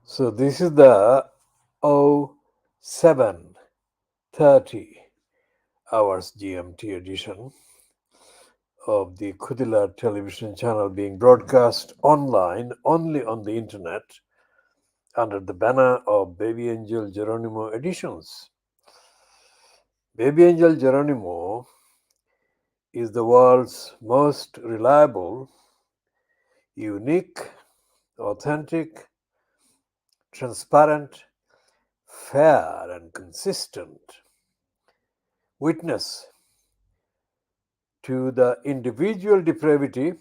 So this is the 07:30 hours GMT edition of the Khoodeelaar television channel being broadcast online only on the internet under the banner of BabyAngelGeronimo editions. BabyAngelGeronimo is the world's most reliable, unique, authentic, transparent, fair, and consistent witness to the individual depravity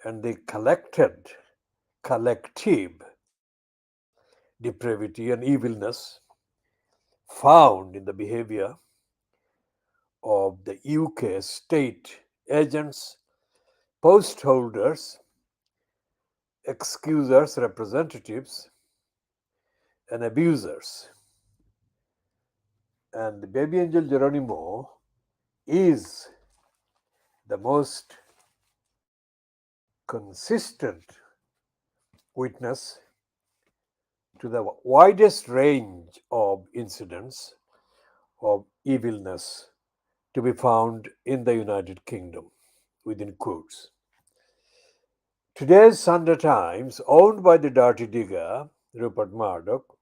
and the collective depravity and evilness found in the behavior of the UK state agents, post holders, excusers, representatives, and abusers. And the Baby Angel Geronimo is the most consistent witness to the widest range of incidents of evilness to be found in the United Kingdom, within quotes. Today's Sunday Times, owned by the dirty digger Rupert Murdoch,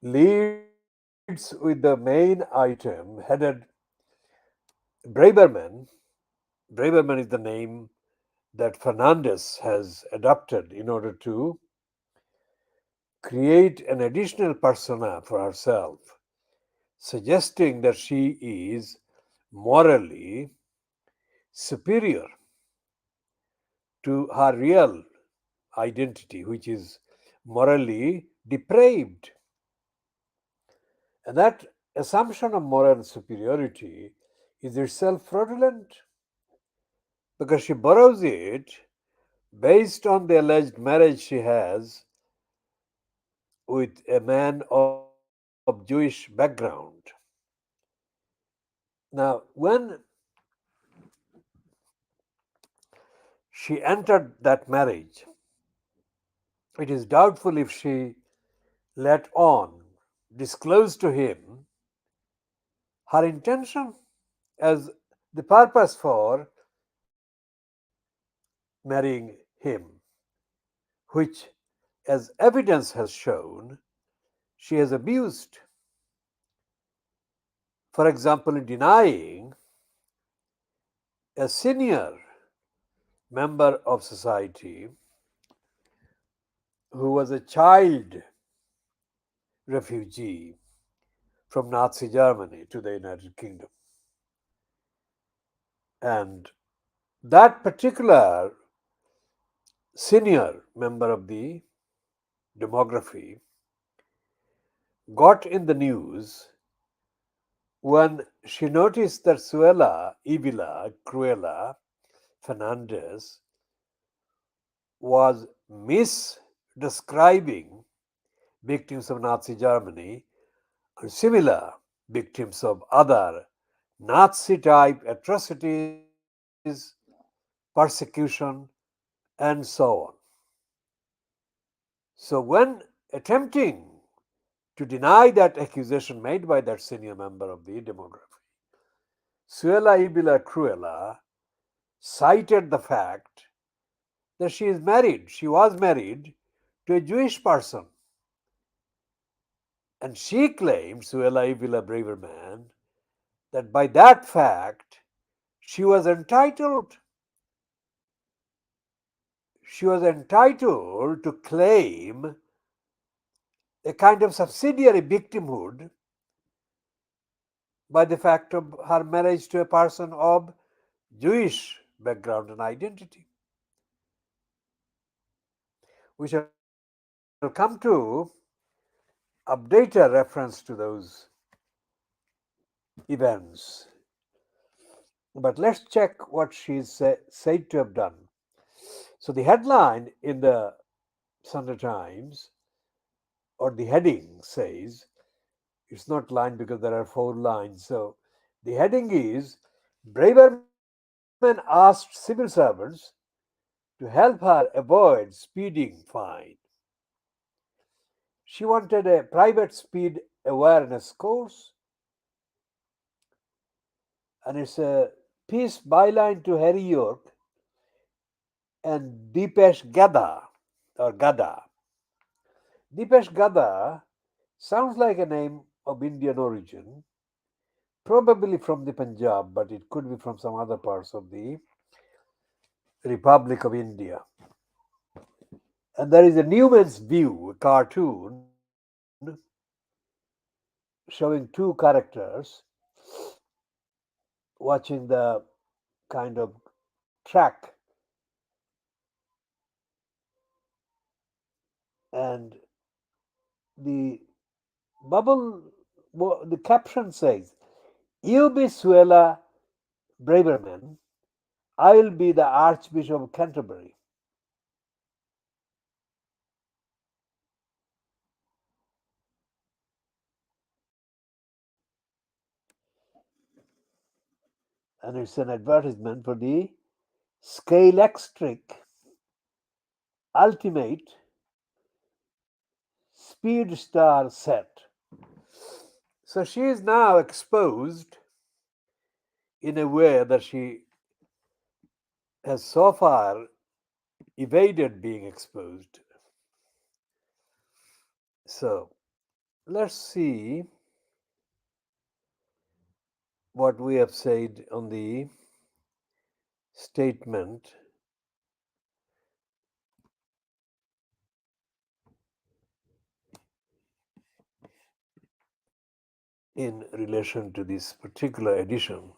leads with the main item headed Braverman. Braverman is the name that Fernandes has adopted in order to create an additional persona for herself, suggesting that she is morally superior to her real identity, which is morally depraved. And that assumption of moral superiority is itself fraudulent because she borrows it based on the alleged marriage she has with a man of Jewish background. Now, when she entered that marriage, it is doubtful if she let on, disclosed to him her intention as the purpose for marrying him, which, as evidence has shown, she has abused. For example, in denying a senior member of society who was a child refugee from Nazi Germany to the United Kingdom. And that particular senior member of the demography got in the news when she noticed that Suella Eviller Crueller Fernandes was misdescribing victims of Nazi Germany and similar victims of other Nazi type atrocities, persecution, and so on. So, when attempting to deny that accusation made by that senior member of the demography, Suella Eviller Crueller cited the fact that she was married to a Jewish person. And she claimed, Suella Eviller Braverman, that by that fact she was entitled to claim a kind of subsidiary victimhood by the fact of her marriage to a person of Jewish background and identity. We shall come to update a reference to those events. But let's check what she is said to have done. So the headline in the Sunday Times, or the heading says, it's not line because there are 4 lines. So the heading is, Braverman asked civil servants to help her avoid speeding fine. She wanted a private speed awareness course, and it's a piece byline to Harry York and Deepesh Gadda or Gada. Deepesh Gada sounds like a name of Indian origin, probably from the Punjab, but it could be from some other parts of the Republic of India. And there is a Newman's View, a cartoon showing two characters watching the kind of track, and the bubble, the caption says, "You be Suella Braverman, I will be the Archbishop of Canterbury." And it's an advertisement for the Scalextric Ultimate Speed Star set. So she is now exposed in a way that she has so far evaded being exposed. So let's see what we have said on the statement in relation to this particular edition.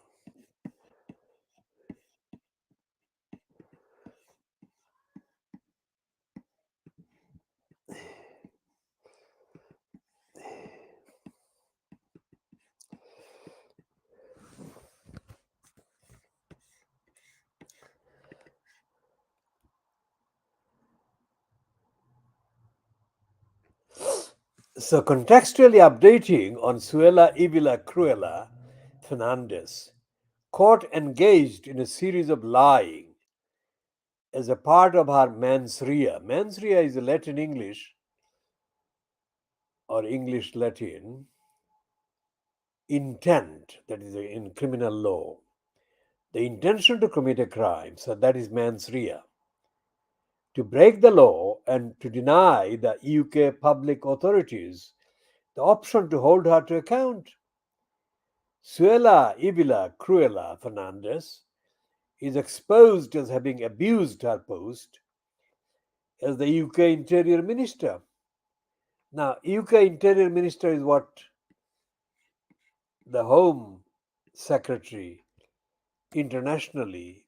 So, contextually updating on Suella Eviller Crueller Fernandes, court engaged in a series of lying as a part of her mens rea. Mens rea is a Latin English or English Latin intent, that is in criminal law. The intention to commit a crime, so that is mens rea. To break the law and to deny the UK public authorities the option to hold her to account. Suella Eviller Crueller Fernandes is exposed as having abused her post as the UK Interior Minister. Now, UK Interior Minister is what the Home Secretary internationally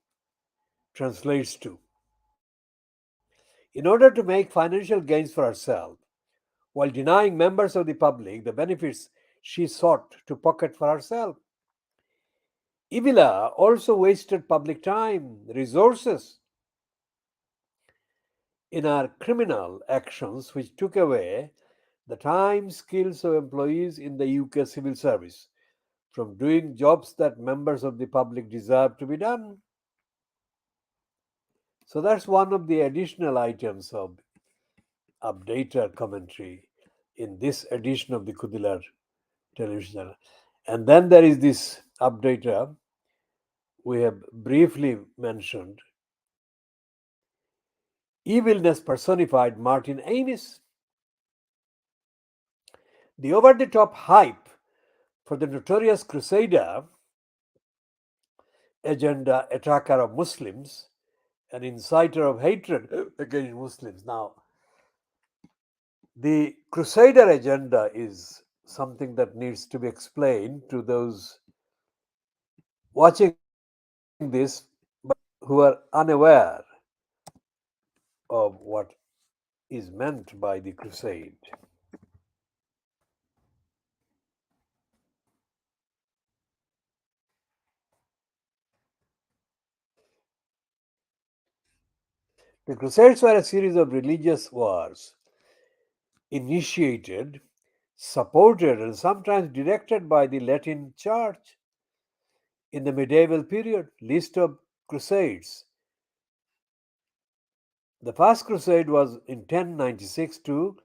translates to. In order to make financial gains for herself, while denying members of the public the benefits she sought to pocket for herself, Evilla also wasted public time, resources in her criminal actions, which took away the time, skills of employees in the UK civil service from doing jobs that members of the public deserve to be done. So that's one of the additional items of updater commentary in this edition of the Khoodeelaar television channel. And then there is this updater we have briefly mentioned, Evilness personified Martin Amis. The over the top hype for the notorious Crusader agenda attacker of Muslims, an inciter of hatred against Muslims. Now, the Crusader agenda is something that needs to be explained to those watching this but who are unaware of what is meant by the crusade. The Crusades were a series of religious wars initiated, supported, and sometimes directed by the Latin Church in the medieval period. List of crusades. The first crusade was in 1096 to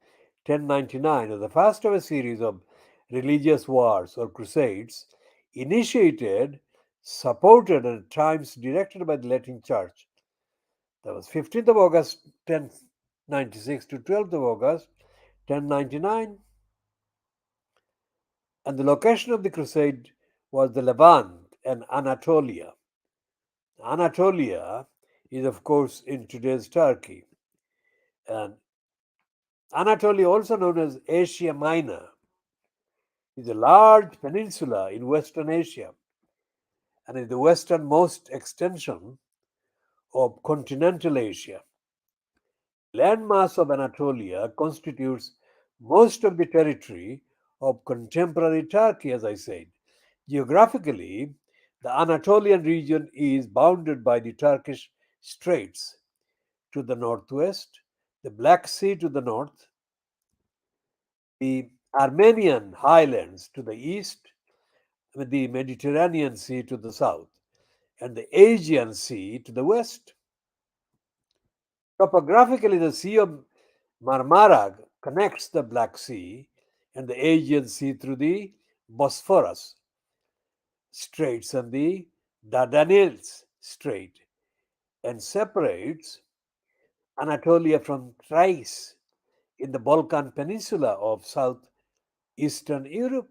1099 as the first of a series of religious wars or crusades initiated, supported, and at times directed by the Latin Church. That was 15th of August 1096 to 12th of August 1099. And the location of the crusade was the Levant and Anatolia. Anatolia is, of course, in today's Turkey. And Anatolia, also known as Asia Minor, is a large peninsula in Western Asia and is the westernmost extension of continental Asia. The landmass of Anatolia constitutes most of the territory of contemporary Turkey, as I said. Geographically, the Anatolian region is bounded by the Turkish Straits to the northwest, the Black Sea to the north, the Armenian highlands to the east, with the Mediterranean Sea to the south, and the Aegean Sea to the west. Topographically, the Sea of Marmara connects the Black Sea and the Aegean Sea through the Bosphorus Straits and the Dardanelles Strait, and separates Anatolia from Thrace in the Balkan Peninsula of southeastern Europe.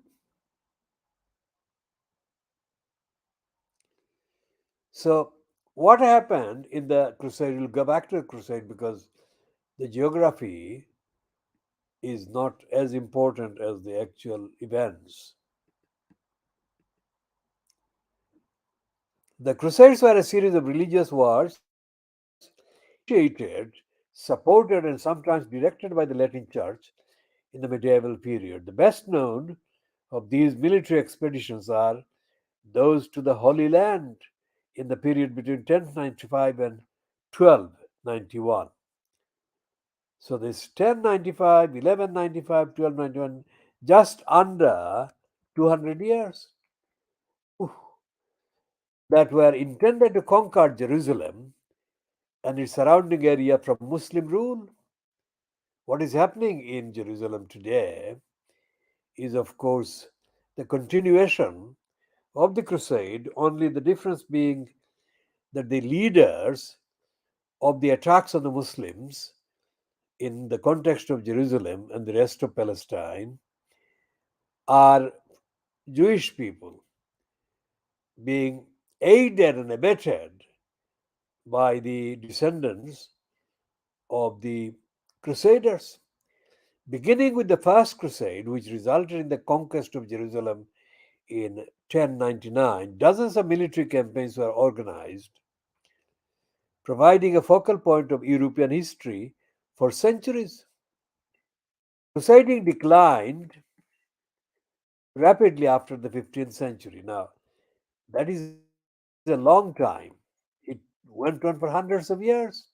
So, what happened in the crusade? We'll go back to the crusade because the geography is not as important as the actual events. The Crusades were a series of religious wars initiated, supported, and sometimes directed by the Latin Church in the medieval period. The best known of these military expeditions are those to the Holy Land in the period between 1095 and 1291. So this 1095, 1195, 1291, just under 200 years, that were intended to conquer Jerusalem and its surrounding area from Muslim rule. What is happening in Jerusalem today is, of course, the continuation of the crusade, only the difference being that the leaders of the attacks on the Muslims in the context of Jerusalem and the rest of Palestine are Jewish people being aided and abetted by the descendants of the Crusaders. Beginning with the First Crusade, which resulted in the conquest of Jerusalem in 1099, dozens of military campaigns were organized, providing a focal point of European history for centuries. Crusading declined rapidly after the 15th century. Now, that is a long time. It went on for hundreds of years.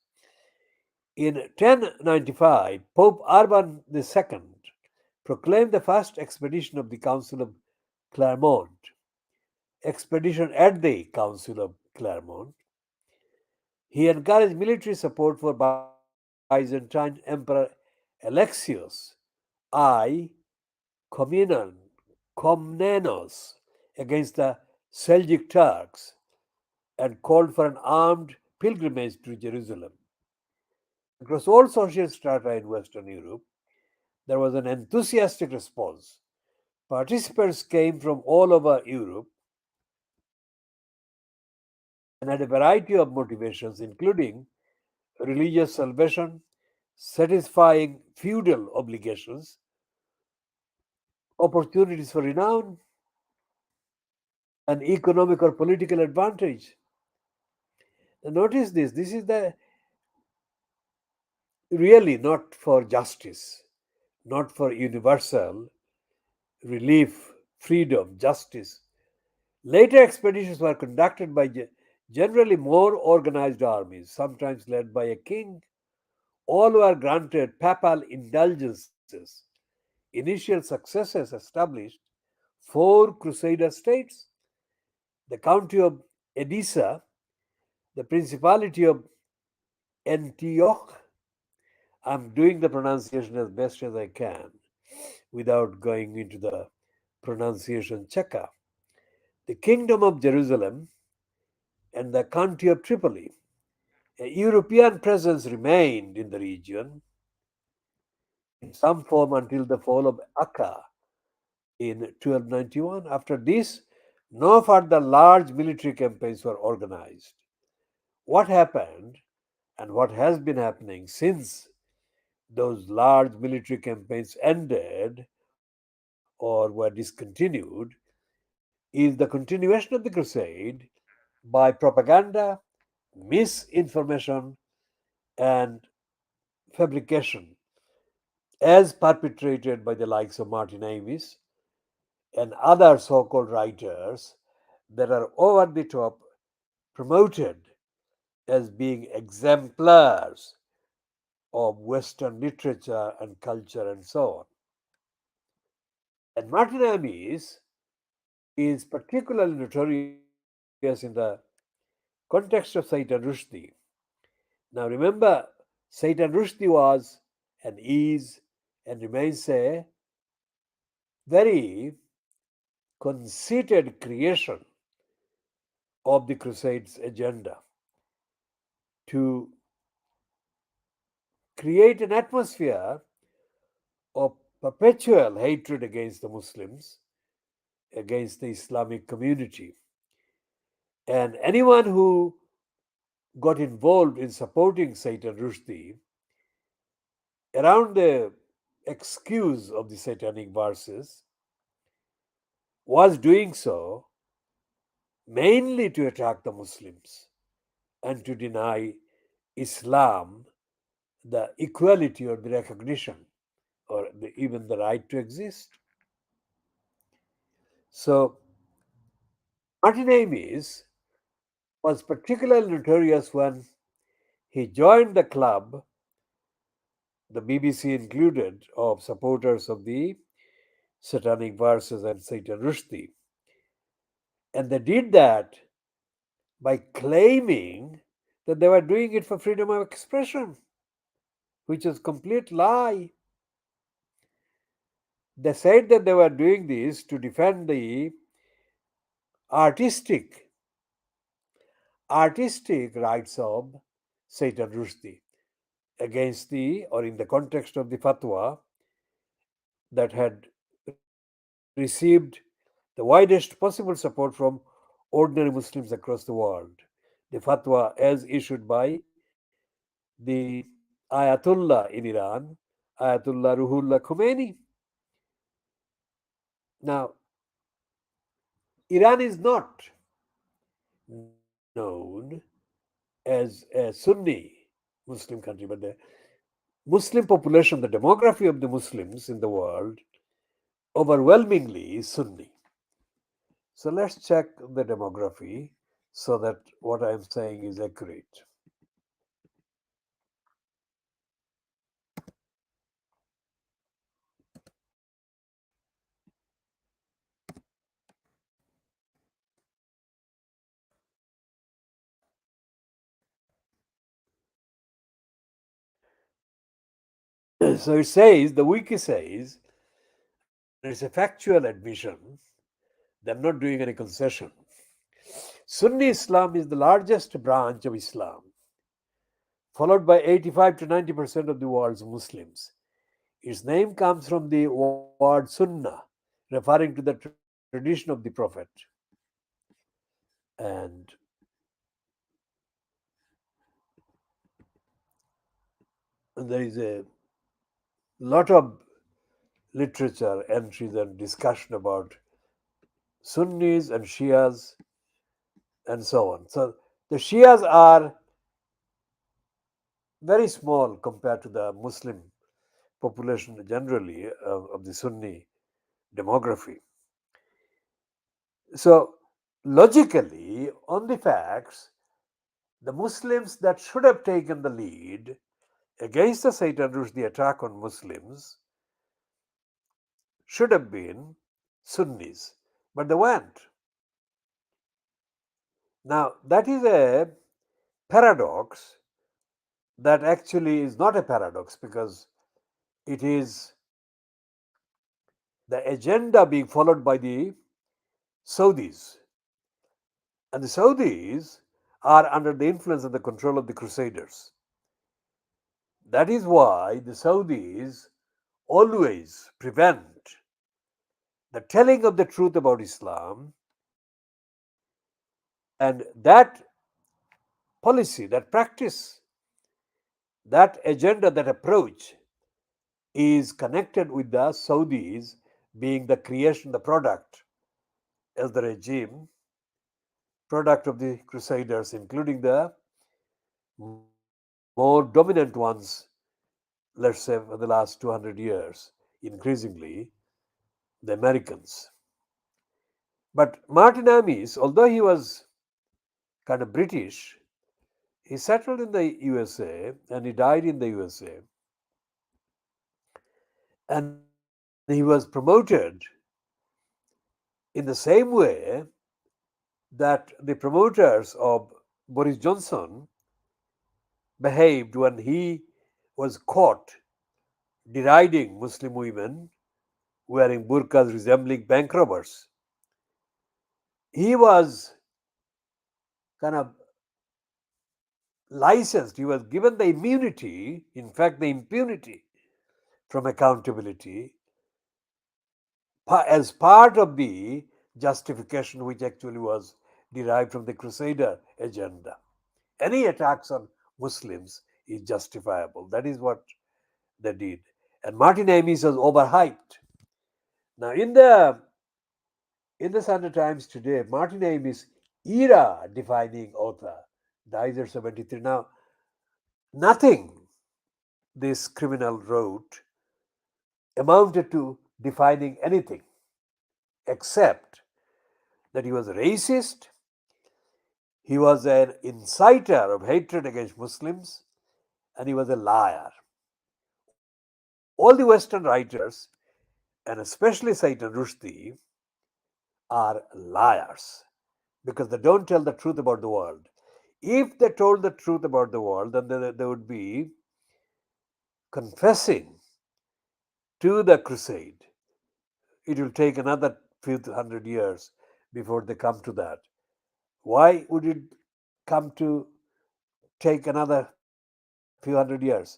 In 1095, Pope Urban II proclaimed the first expedition of the Council of Clermont, expedition at the Council of Clermont. He encouraged military support for Byzantine Emperor Alexius I Komnenos against the Seljuk Turks and called for an armed pilgrimage to Jerusalem. Across all social strata in Western Europe, there was an enthusiastic response. Participants came from all over Europe and had a variety of motivations, including religious salvation, satisfying feudal obligations, opportunities for renown, and economic or political advantage. Now notice this is the really not for justice, not for universal relief, freedom, justice. Later expeditions were conducted by generally more organized armies, sometimes led by a king. All were granted papal indulgences. Initial successes established four crusader states: the county of Edessa, the principality of Antioch, I'm doing the pronunciation as best as I can without going into the pronunciation checker. The Kingdom of Jerusalem and the county of Tripoli. A European presence remained in the region in some form until the fall of Akka in 1291. After this, no further large military campaigns were organized. What happened and what has been happening since those large military campaigns ended or were discontinued is the continuation of the crusade by propaganda, misinformation, and fabrication as perpetrated by the likes of Martin Amis and other so called writers that are over the top promoted as being exemplars of Western literature and culture and so on. And Martin Amis is particularly notorious in the context of Said and Rushdie. Now remember, Said and Rushdie was and is and remains a very conceited creation of the Crusades agenda to create an atmosphere of perpetual hatred against the Muslims, against the Islamic community. And anyone who got involved in supporting Sayyid Rushdie around the excuse of the satanic verses was doing so mainly to attack the Muslims and to deny Islam the equality or the recognition or even the right to exist. So, Martin Amis was particularly notorious when he joined the club, the BBC included, of supporters of the satanic verses and Satan Rushdie. And they did that by claiming that they were doing it for freedom of expression, which is complete lie. They said that they were doing this to defend the artistic artistic rights of Satan Rushdie against the or in the context of the fatwa that had received the widest possible support from ordinary Muslims across the world. The fatwa as issued by the Ayatollah in Iran, Ayatollah Ruhullah Khomeini. Now, Iran is not known as a Sunni Muslim country, but the Muslim population, the demography of the Muslims in the world, overwhelmingly is Sunni. So let's check the demography so that what I am saying is accurate. So it says, the wiki says, and it's a factual admission, they're not doing any concession. Sunni Islam is the largest branch of Islam, followed by 85 to 90% of the world's Muslims. Its name comes from the word Sunnah, referring to the tradition of the Prophet. And there is a lot of literature, entries, and discussion about Sunnis and Shias and so on. So the Shias are very small compared to the Muslim population generally of the Sunni demography. So, logically, on the facts, the Muslims that should have taken the lead against the Satan Rushdie attack on Muslims should have been Sunnis, but they weren't. Now, that is a paradox that actually is not a paradox because it is the agenda being followed by the Saudis. And the Saudis are under the influence and the control of the Crusaders. That is why the Saudis always prevent the telling of the truth about Islam, and that policy, that practice, that agenda, that approach is connected with the Saudis being the creation, the product as the regime, product of the Crusaders, including the more dominant ones, let's say, for the last 200 years, increasingly, the Americans. But Martin Amis, although he was kind of British, he settled in the USA and he died in the USA. And he was promoted in the same way that the promoters of Boris Johnson behaved when he was caught deriding Muslim women wearing burqas resembling bank robbers. He was kind of licensed, he was given the immunity, in fact, the impunity from accountability as part of the justification which actually was derived from the Crusader agenda. Any attacks on Muslims is justifiable. That is what they did. And Martin Amis was overhyped. Now, in the Sunday Times today, Martin Amis, era defining author, dies at 73. Now, nothing this criminal wrote amounted to defining anything except that he was a racist, he was an inciter of hatred against Muslims, and he was a liar. All the Western writers, and especially Said and Rushdie, are liars because they don't tell the truth about the world. If they told the truth about the world, then they would be confessing to the crusade. It will take another few hundred years before they come to that. Why would it come to take another few hundred years?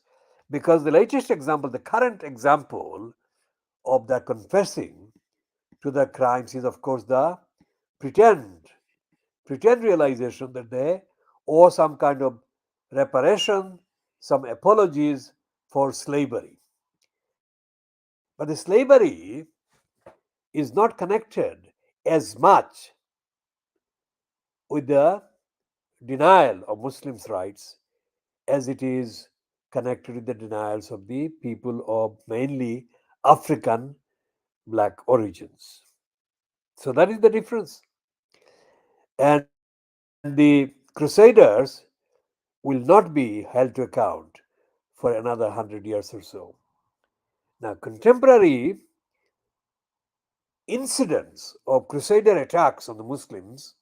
Because the latest example, the current example of the confessing to the crimes is, of course, the pretend pretend realization that they owe some kind of reparation, some apologies for slavery. But the slavery is not connected as much with the denial of Muslims' rights as it is connected with the denials of the people of mainly African black origins. So that is the difference. And the Crusaders will not be held to account for another 100 years or so. Now, contemporary incidents of Crusader attacks on the Muslims,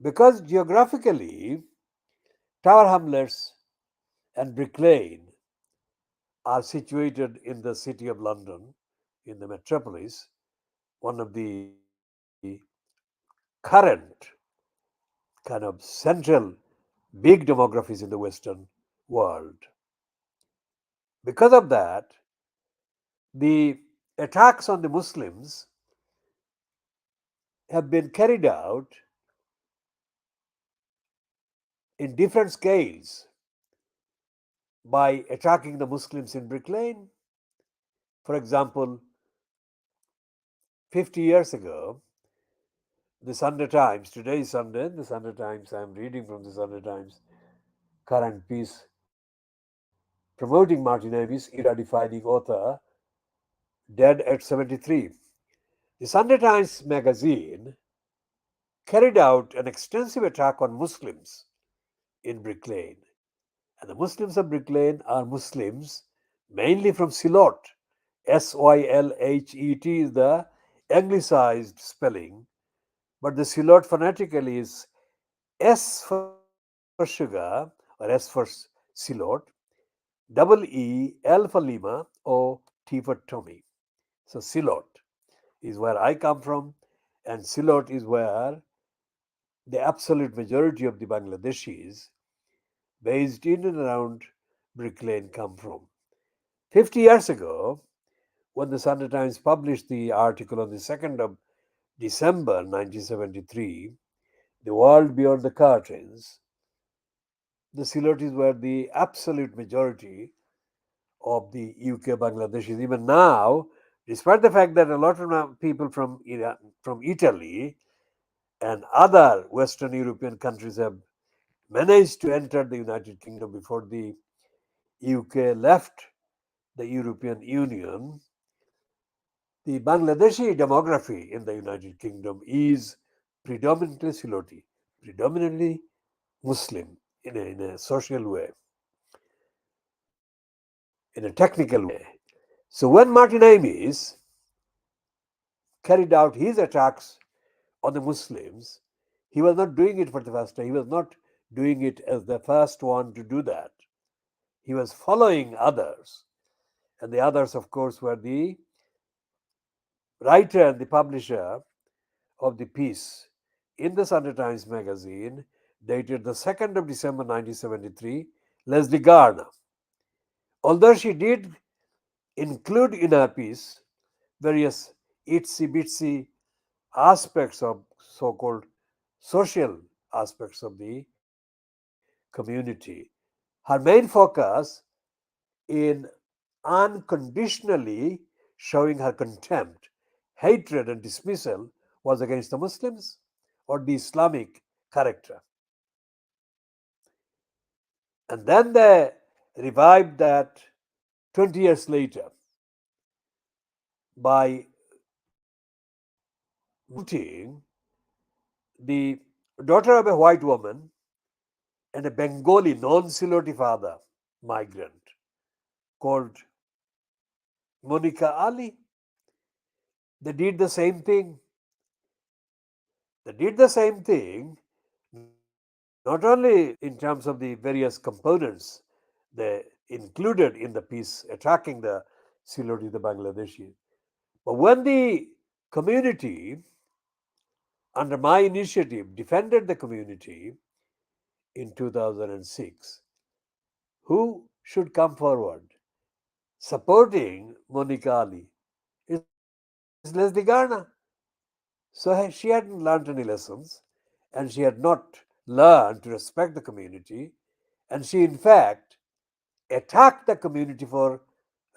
because geographically, Tower Hamlets and Brick Lane are situated in the city of London, in the metropolis, one of the current kind of central big demographies in the Western world. Because of that, the attacks on the Muslims have been carried out in different scales by attacking the Muslims in Brick Lane. For example, 50 years ago, the Sunday Times, today is Sunday, the Sunday Times, I am reading from the Sunday Times current piece promoting Martin Amis, era defining author, dead at 73. The Sunday Times magazine carried out an extensive attack on Muslims in Brick Lane. And the Muslims of Brick Lane are Muslims mainly from Silot. Sylhet is the anglicized spelling, but the Silot phonetically is S for sugar or S for Silot, double E, L for Lima, O, T for Tommy. So Silot is where I come from, and Silot is where the absolute majority of the Bangladeshis based in and around Brick Lane come from. 50 years ago, when the Sunday Times published the article on the 2nd of December 1973, The World Beyond the Curtains, the Silotis were the absolute majority of the UK Bangladeshis. Even now, despite the fact that a lot of people from Iran, from Italy and other Western European countries have managed to enter the United Kingdom before the UK left the European Union, the Bangladeshi demography in the United Kingdom is predominantly Siloti, predominantly Muslim in a social way, in a technical way. So when Martin Amis carried out his attacks on the Muslims, he was not doing it for the first time. He was not doing it as the first one to do that. He was following others. And the others, of course, were the writer and the publisher of the piece in the Sunday Times magazine, dated the 2nd of December 1973, Leslie Garner. Although she did include in her piece various itsy bitsy aspects of so called social aspects of the community, her main focus in unconditionally showing her contempt, hatred, and dismissal was against the Muslims or the Islamic character. And then they revived that 20 years later by mounting the daughter of a white woman and a Bengali non Siloti father migrant called Monica Ali. They did the same thing. They did the same thing, not only in terms of the various components they included in the piece attacking the Siloti, the Bangladeshi. But when the community, under my initiative, defended the community in 2006, who should come forward supporting Monica Ali? It's Leslie Garner. So she hadn't learned any lessons and she had not learned to respect the community, and she, in fact, attacked the community for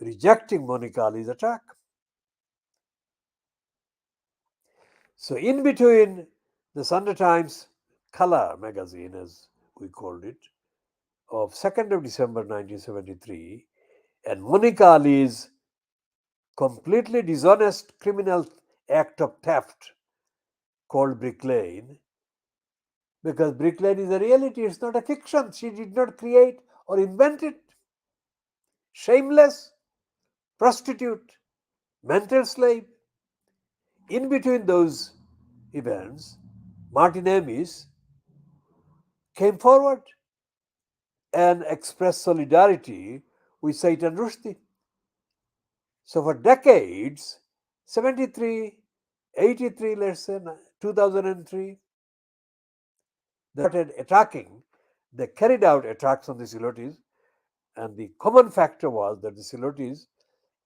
rejecting Monica Ali's attack. So, in between the Sunday Times Color magazine, as we called it, of 2nd of December 1973, and Monica Ali's completely dishonest criminal act of theft called Brick Lane, because Brick Lane is a reality, it's not a fiction. She did not create or invent it. Shameless, prostitute, mental slave. In between those events, Martin Amis came forward and expressed solidarity with Saitan Rushdie. So for decades, 73, 83, let's say 2003, they started attacking. They carried out attacks on the Silotis, and the common factor was that the Silotis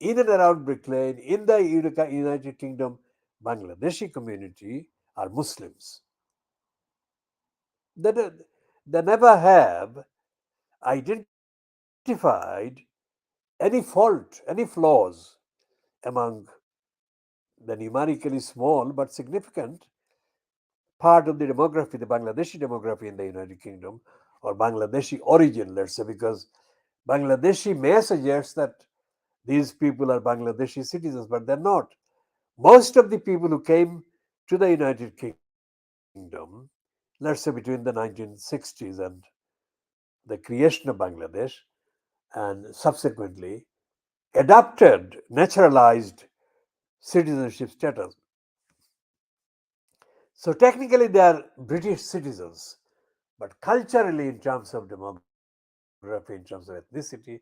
in and around Brick Lane, in the United Kingdom Bangladeshi community, are Muslims. They, they never have identified any fault, any flaws among the numerically small but significant part of the demography, the Bangladeshi demography in the United Kingdom, or Bangladeshi origin, let's say, because Bangladeshi may suggest that these people are Bangladeshi citizens, but they're not. Most of the people who came to the United Kingdom, let's say between the 1960s and the creation of Bangladesh, and subsequently adopted naturalized citizenship status. So technically they are British citizens, but culturally, in terms of demography, geography, in terms of ethnicity,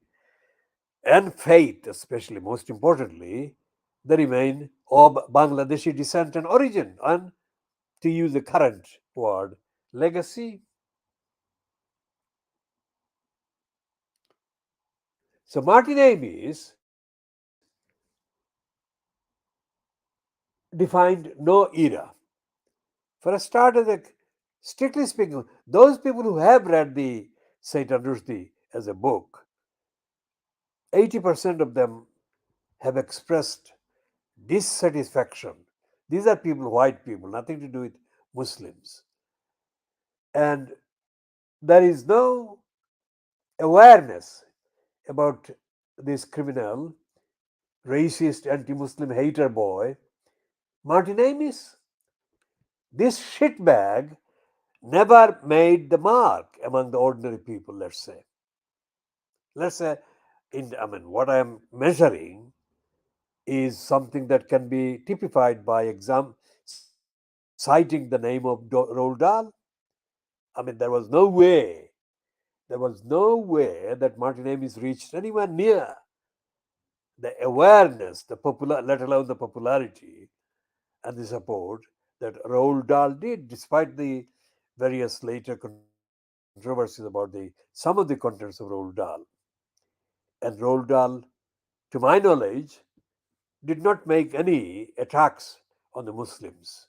and faith, especially most importantly, they remain of Bangladeshi descent and origin, and to use the current word, legacy. So Martin Amis defined no era. For a start, strictly speaking, those people who have read the Satan Rushdie as a book, 80% of them have expressed dissatisfaction. These are people, white people, nothing to do with Muslims. And there is no awareness about this criminal, racist, anti Muslim hater boy, Martin Amis. This shitbag never made the mark among the ordinary people, let's say. Let's say, what I am measuring is something that can be typified by citing the name of Roald Dahl. There was no way that Martin Amis reached anywhere near the awareness, let alone the popularity and the support that Roald Dahl did, despite the various later controversies about some of the contents of Roald Dahl. And Roald Dahl, to my knowledge, did not make any attacks on the Muslims.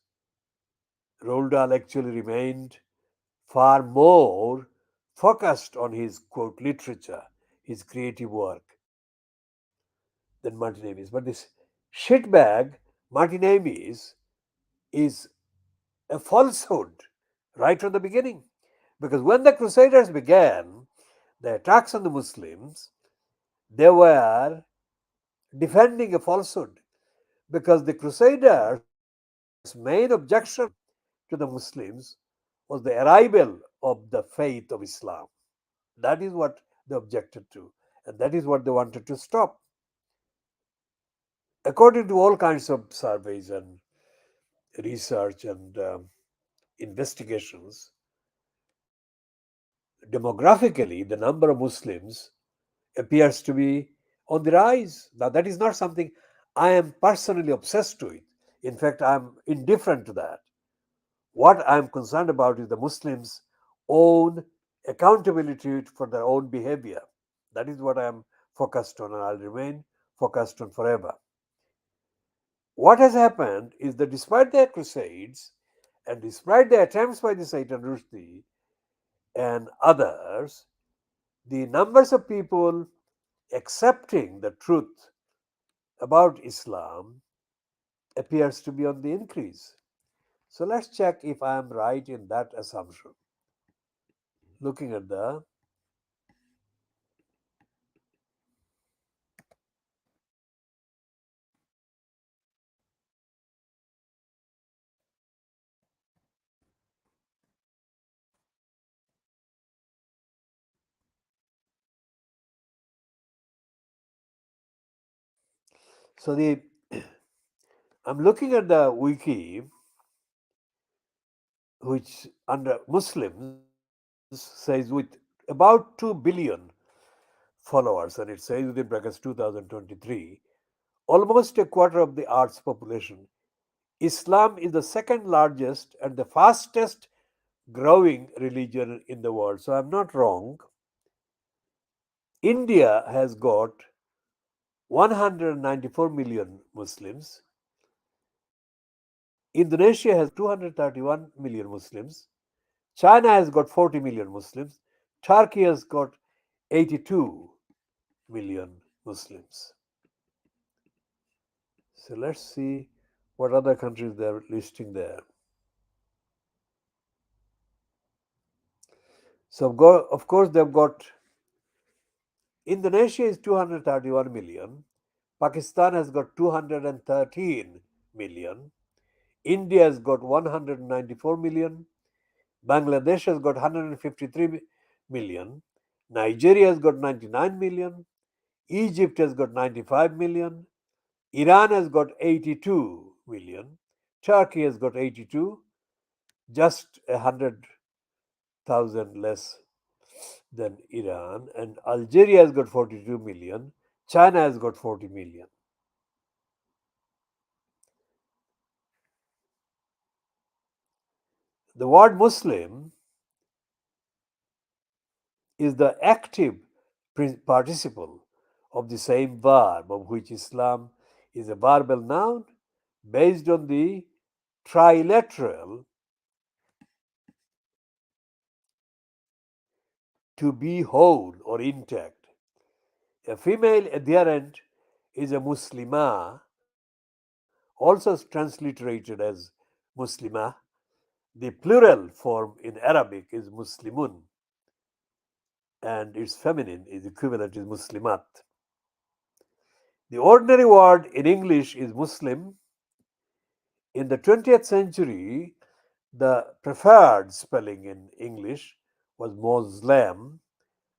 Roald Dahl actually remained far more focused on his quote literature, his creative work, than Martin Amis. But this shitbag, Martin Amis, is a falsehood right from the beginning. Because when the Crusaders began the attacks on the Muslims, they were defending a falsehood. Because the Crusaders' main objection to the Muslims was the arrival of the faith of Islam. That is what they objected to, and that is what they wanted to stop. According to all kinds of surveys and research and investigations, demographically, the number of Muslims appears to be on the rise. Now, that is not something I am personally obsessed with. In fact, I am indifferent to that. What I am concerned about is the Muslims' own accountability for their own behavior. That is what I am focused on, and I'll remain focused on forever. What has happened is that despite their crusades and despite the attempts by the Satan Rushdie and others, the numbers of people accepting the truth about Islam appears to be on the increase. So let's check if I am right in that assumption. Looking at the so the I'm looking at the wiki, which under Muslims says with about 2 billion followers, and it says within brackets 2023, almost a quarter of the earth's population. Islam is the second largest and the fastest growing religion in the world. So I'm not wrong. India has got 194 million Muslims. Indonesia has got 231 million Muslims. China has got 40 million Muslims. Turkey has got 82 million Muslims. So let's see what other countries they're listing there. So, of course, they've got Indonesia is 231 million. Pakistan has got 213 million. India has got 194 million. Bangladesh has got 153 million. Nigeria has got 99 million. Egypt has got 95 million. Iran has got 82 million. Turkey has got 82, just 100,000 less than Iran, and Algeria has got 42 million, China has got 40 million. The word Muslim is the active participle of the same verb, of which Islam is a verbal noun based on the trilateral to be whole or intact. A female adherent is a Muslimah, also transliterated as Muslimah. The plural form in Arabic is Muslimun, and its feminine is equivalent is Muslimat. The ordinary word in English is Muslim. In the 20th century, the preferred spelling in English was Muslim,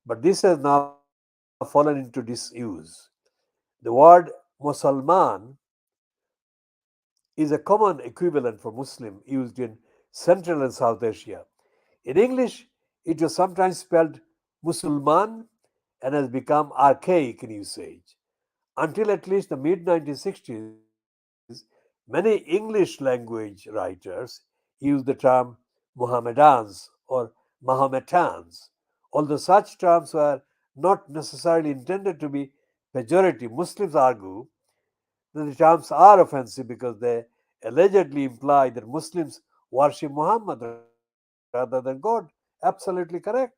but this has now fallen into disuse. The word Musalman is a common equivalent for Muslim used in Central and South Asia. In English, it was sometimes spelled Musulman and has become archaic in usage. Until at least the mid 1960s, many English language writers used the term Mohammedans or Mahometans, although such terms were not necessarily intended to be pejorative. Muslims argue that the terms are offensive because they allegedly imply that Muslims worship Muhammad rather than God. Absolutely correct.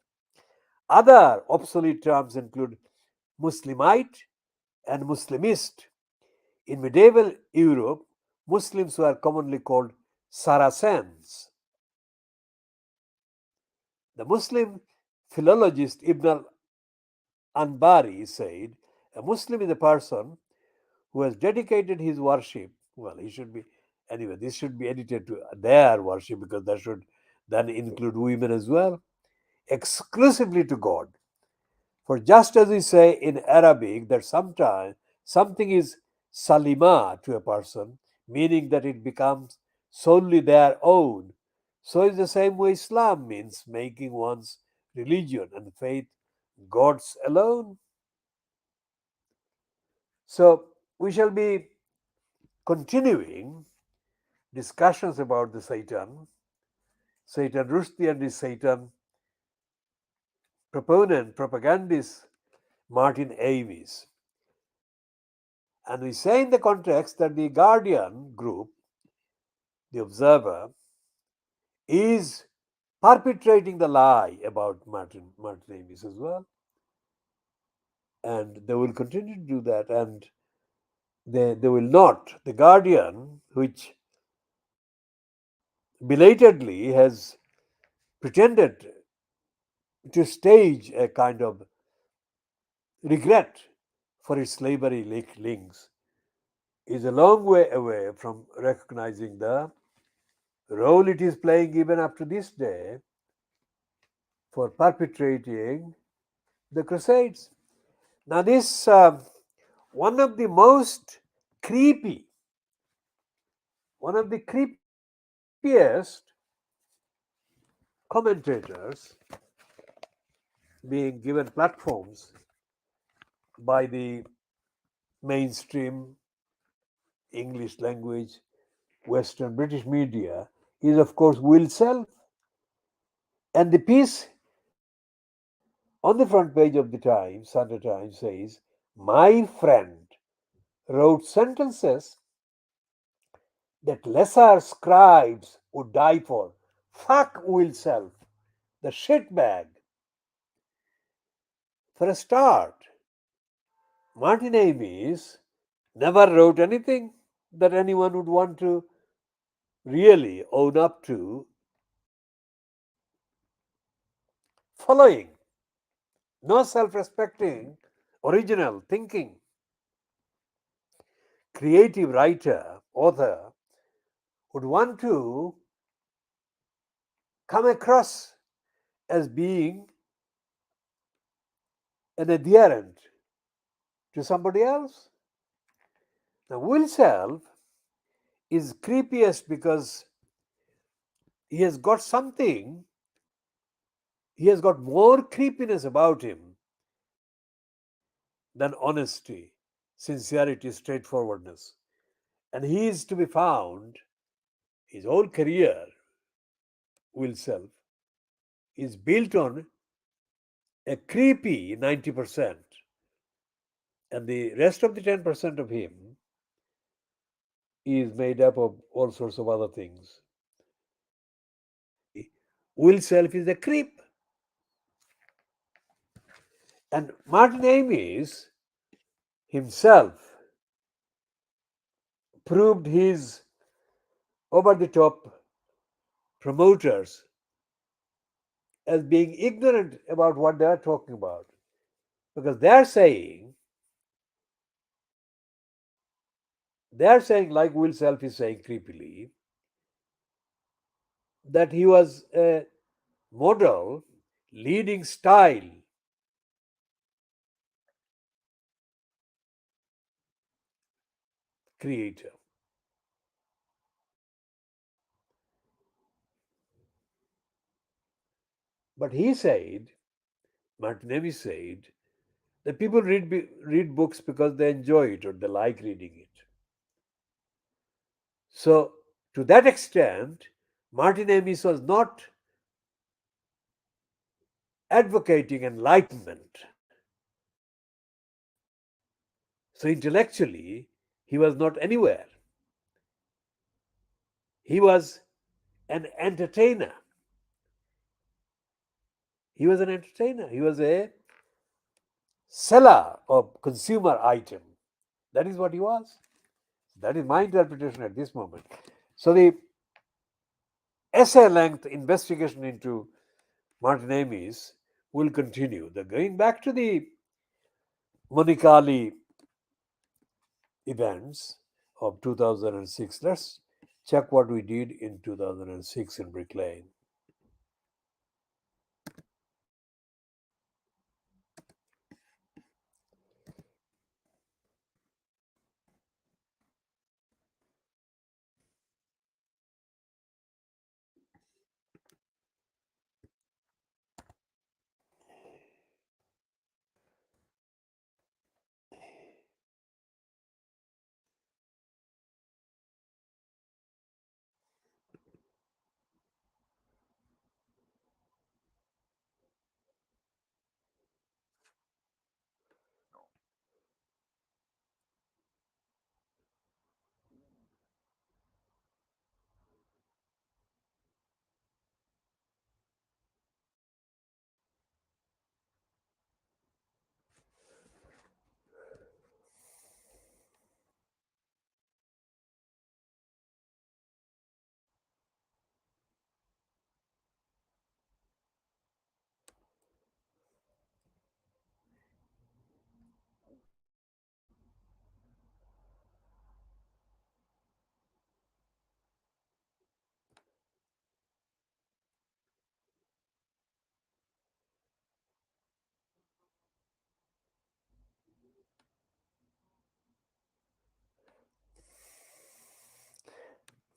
Other obsolete terms include Muslimite and Muslimist. In medieval Europe, Muslims were commonly called Saracens. The Muslim philologist Ibn al-Anbari said, a Muslim is a person who has dedicated his worship. Well, he should be, anyway, this should be edited to their worship because that should then include women as well, exclusively to God. For just as we say in Arabic that sometimes something is salima to a person, meaning that it becomes solely their own, so is the same way Islam means making one's religion and faith God's alone. So we shall be continuing discussions about the Satan Rushdie and his Satan proponent, propagandist Martin Amis. And we say in the context that the Guardian group, the Observer, is perpetrating the lie about Martin Amis as well. And they will continue to do that. And they will not. The Guardian, which belatedly has pretended to stage a kind of regret for its slavery links, is a long way away from recognizing the role it is playing even up to this day for perpetrating the Crusades. Now, this one of the most creepy, one of the creepiest commentators being given platforms by the mainstream English language Western British media is, of course, Will Self. And the piece on the front page of the Times, Sunday Times, says, my friend wrote sentences that lesser scribes would die for. Fuck Will Self, the shitbag. For a start, Martin Amis never wrote anything that anyone would want to really own up to following. No self respecting, original thinking, creative writer, author would want to come across as being an adherent to somebody else. Now, Will Self is creepiest because he has got something he has got more creepiness about him than honesty, sincerity, straightforwardness. And he is to be found, his whole career, will self, is built on a creepy 90%. And the rest of the 10% of him is made up of all sorts of other things. The will self is a creep. And Martin Amis himself proved his over the top promoters as being ignorant about what they are talking about. Because they're saying, like Will Self is saying creepily, that he was a model, leading style creator. But he said, Martinelli said, that people read books because they enjoy it or they like reading it. So, to that extent, Martin Amis was not advocating enlightenment. So, intellectually, he was not anywhere. He was an entertainer. He was an entertainer. He was a seller of consumer item. That is what he was. That is my interpretation at this moment. So, the essay length investigation into Martin Amis will continue. Going back to the Monicali events of 2006, let's check what we did in 2006 in Brick Lane.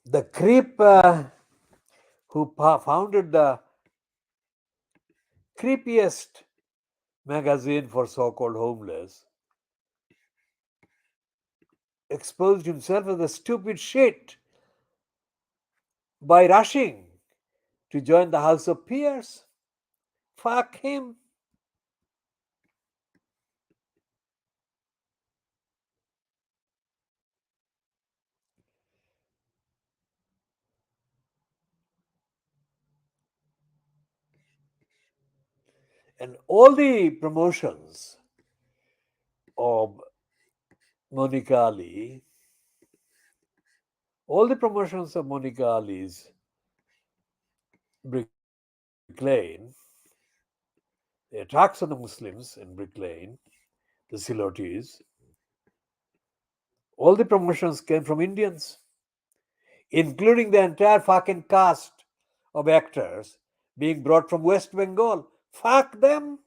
The creep who founded the creepiest magazine for so called homeless exposed himself as a stupid shit by rushing to join the House of Peers. Fuck him. And all the promotions of Monica Ali, all the promotions of Monica Ali's Brick Lane, the attacks on the Muslims in Brick Lane, the Silotis, all the promotions came from Indians, including the entire fucking cast of actors being brought from West Bengal. Fuck them.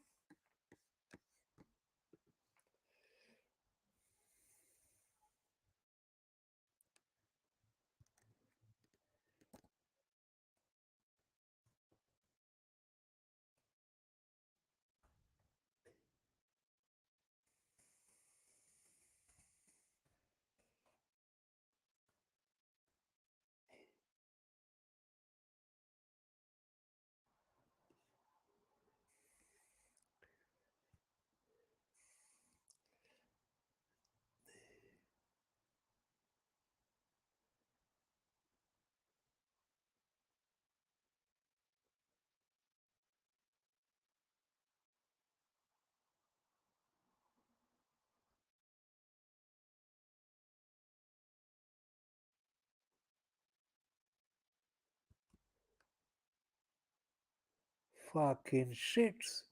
fucking shits.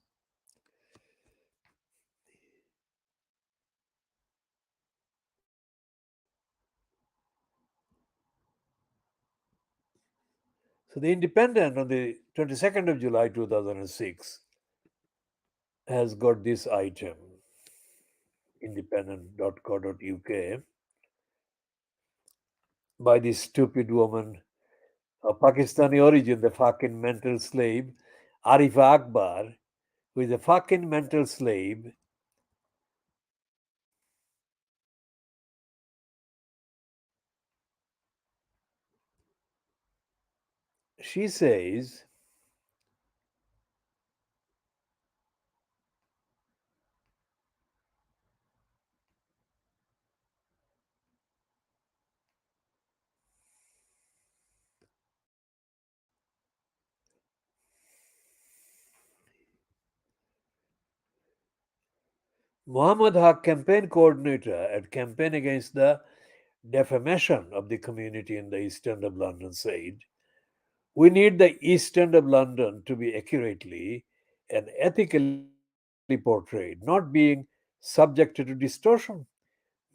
So the Independent on the 22nd of July 2006 has got this item, independent.co.uk, by this stupid woman of Pakistani origin, the fucking mental slave, Arifa Akbar, who is a fucking mental slave. She says, Muhammad Haq, campaign coordinator at Campaign Against the Defamation of the Community in the East End of London, said, "We need the East End of London to be accurately and ethically portrayed, not being subjected to distortion,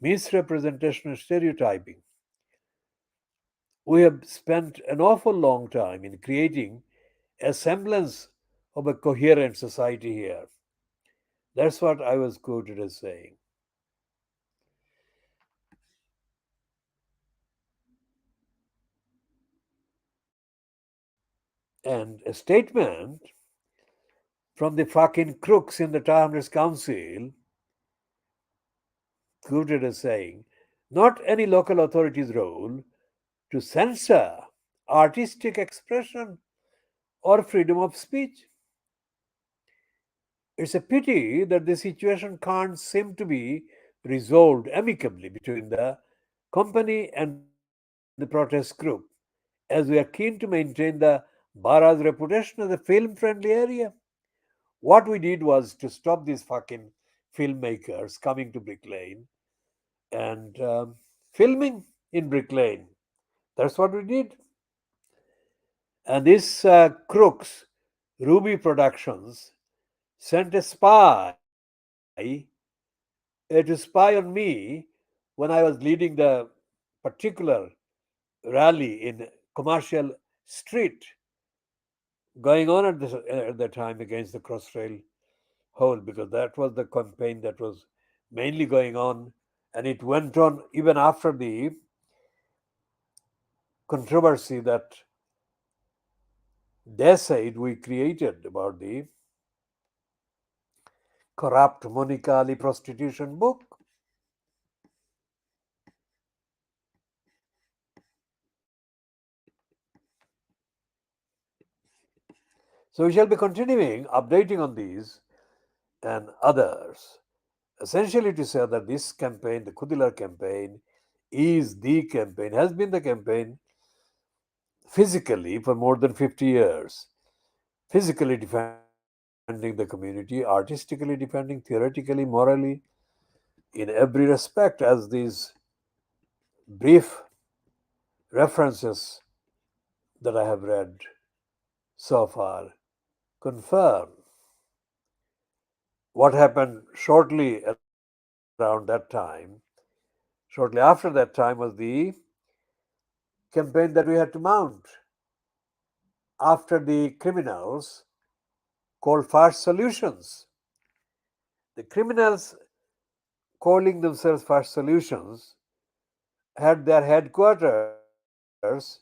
misrepresentation, and stereotyping. We have spent an awful long time in creating a semblance of a coherent society here." That's what I was quoted as saying. And a statement from the fucking crooks in the Towners Council, quoted as saying, "Not any local authority's role to censor artistic expression or freedom of speech. It's a pity that the situation can't seem to be resolved amicably between the company and the protest group, as we are keen to maintain the borough's reputation as a film friendly area. What we did was to stop these fucking filmmakers coming to Brick Lane and filming in Brick Lane. That's what we did. And this crooks, Ruby Productions, sent a spy to spy on me when I was leading the particular rally in Commercial Street going on at the time against the Crossrail hole, because that was the campaign that was mainly going on, and it went on even after the controversy that they said we created about the corrupt Monica Ali prostitution book. So we shall be continuing updating on these and others, essentially to say that this campaign, the Khoodeelaar campaign, is the campaign, has been the campaign physically for more than 50 years, physically defending the community, artistically defending, theoretically, morally, in every respect, as these brief references that I have read so far confirm. What happened shortly around that time, shortly after that time, was the campaign that we had to mount after the criminals called Fast Solutions. The criminals calling themselves Fast Solutions had their headquarters,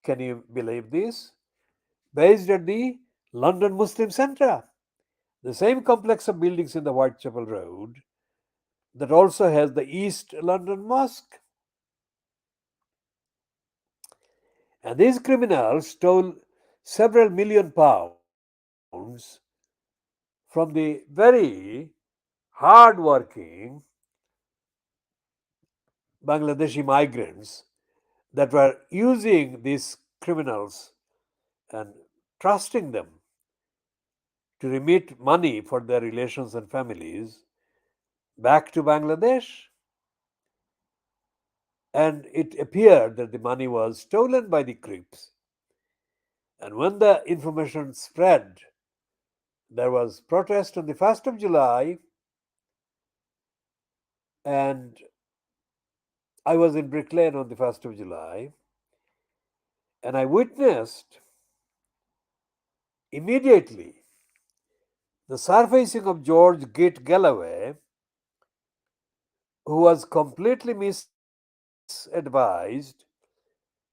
can you believe this? Based at the London Muslim Centre, the same complex of buildings in the Whitechapel Road that also has the East London Mosque. And these criminals stole several million pounds from the very hard-working Bangladeshi migrants that were using these criminals and trusting them to remit money for their relations and families back to Bangladesh. And it appeared that the money was stolen by the creeps. And when the information spread there was protest on the 1st of July, and I was in Brick Lane on the 1st of July, and I witnessed immediately the surfacing of George Git Galloway, who was completely misadvised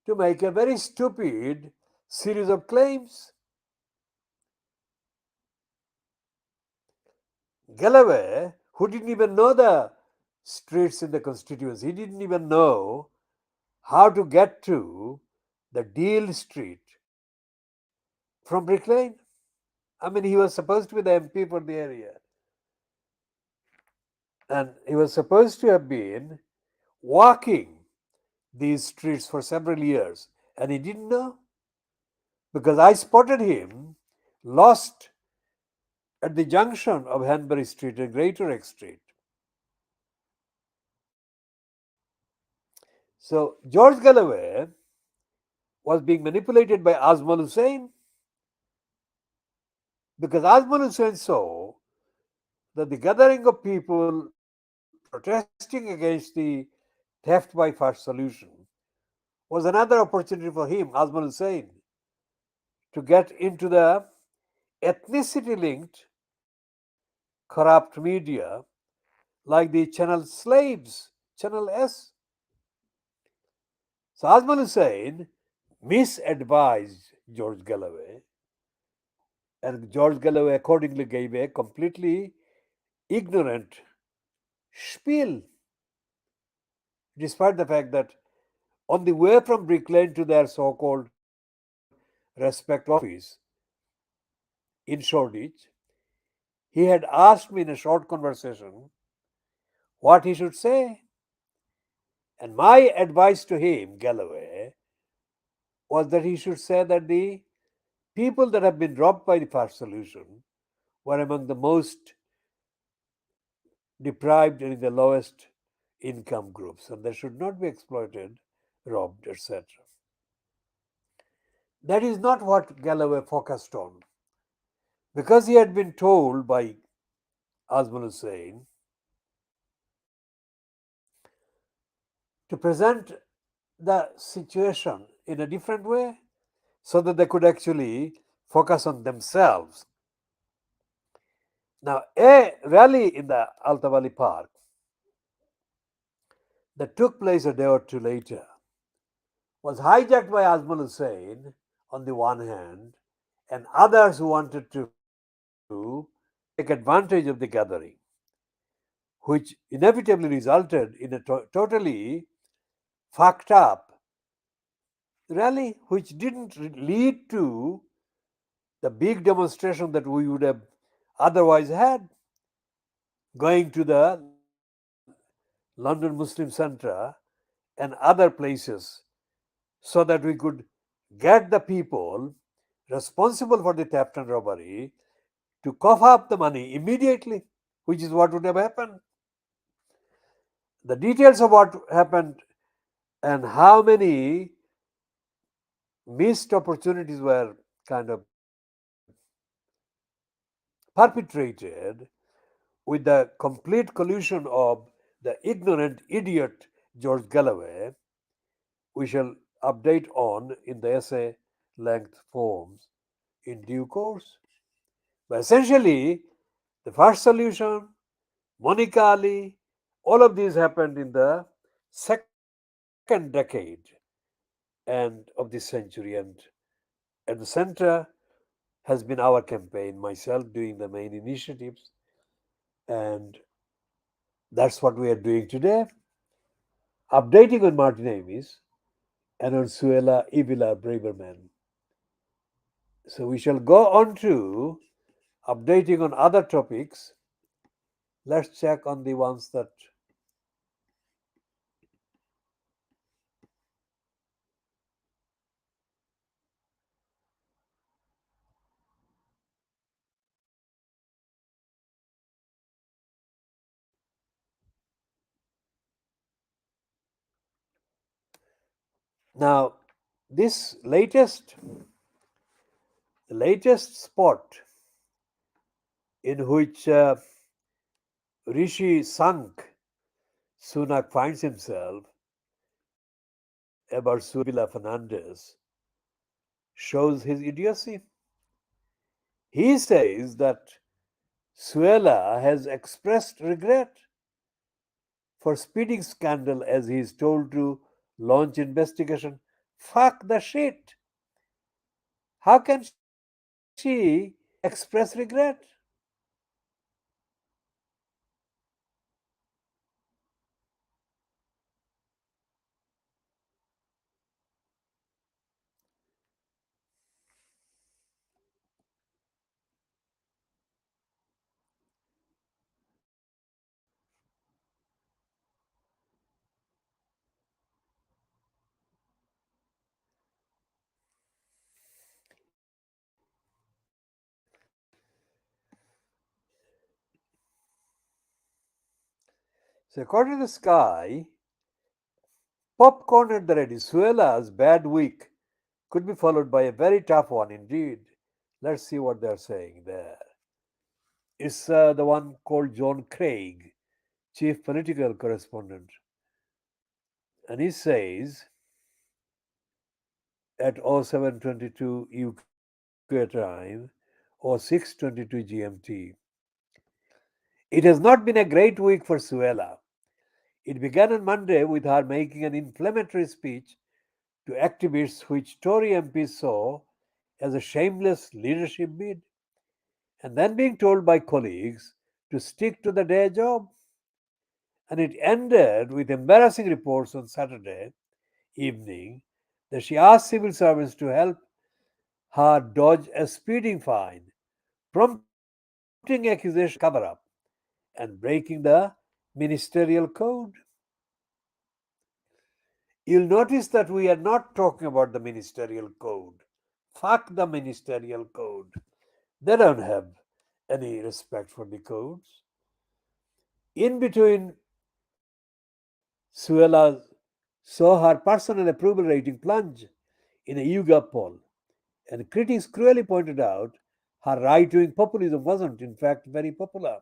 to make a very stupid series of claims. Galloway, who didn't even know the streets in the constituency, he didn't even know how to get to the Deal Street from Brick Lane. I mean, he was supposed to be the MP for the area, and he was supposed to have been walking these streets for several years, and he didn't know because I spotted him lost at the junction of Hanbury Street and Greater Egg Street. So George Galloway was being manipulated by Azmal Hussain because Azmal Hussain saw that the gathering of people protesting against the theft by first solution was another opportunity for him, Azmal Hussain, to get into the ethnicity linked corrupt media like the Channel Slaves, Channel S. So Azmal Hussain misadvised George Galloway, and George Galloway accordingly gave a completely ignorant spiel, despite the fact that on the way from Brick Lane to their so called respect office in Shoreditch, he had asked me in a short conversation what he should say. And my advice to him, Galloway, was that he should say that the people that have been robbed by the first solution were among the most deprived and in the lowest income groups, and they should not be exploited, robbed, etc. That is not what Galloway focused on. Because he had been told by Azmal Hussain to present the situation in a different way so that they could actually focus on themselves. Now, a rally in the Altavali Park that took place a day or two later was hijacked by Azmal Hussain on the one hand, and others who wanted to take advantage of the gathering, which inevitably resulted in a totally fucked up rally, which didn't lead to the big demonstration that we would have otherwise had, going to the London Muslim Centre and other places so that we could get the people responsible for the theft and robbery to cough up the money immediately, which is what would have happened. The details of what happened and how many missed opportunities were kind of perpetrated with the complete collusion of the ignorant idiot George Galloway, we shall update on in the essay length forms in due course. But essentially, the first solution, Monica Ali, all of these happened in the second decade and of this century, and at the center has been our campaign, myself doing the main initiatives, and that's what we are doing today, updating on Martin Amis and on Suella Eviller Braverman. So we shall go on to updating on other topics. Let's check on the ones that now this latest spot in which Rishi Sank Sunak finds himself about Suella Fernandes shows his idiocy. He says that Suella has expressed regret for speeding scandal as he is told to launch investigation. Fuck the shit. How can she express regret? So according to the Sky, popcorn at the ready. Suela's bad week could be followed by a very tough one indeed. Let's see what they're saying there. It's the one called John Craig, chief political correspondent. And he says at 07:22 UK time or 6:22 GMT, it has not been a great week for Suella. It began on Monday with her making an inflammatory speech to activists which Tory MPs saw as a shameless leadership bid, and then being told by colleagues to stick to the day job. And it ended with embarrassing reports on Saturday evening that she asked civil servants to help her dodge a speeding fine, prompting accusations of cover up and breaking the ministerial code. You'll notice that we are not talking about the ministerial code. Fuck the ministerial code. They don't have any respect for the codes. In between, Suella saw her personal approval rating plunge in a YouGov poll, and critics cruelly pointed out her right wing populism wasn't, in fact, very popular.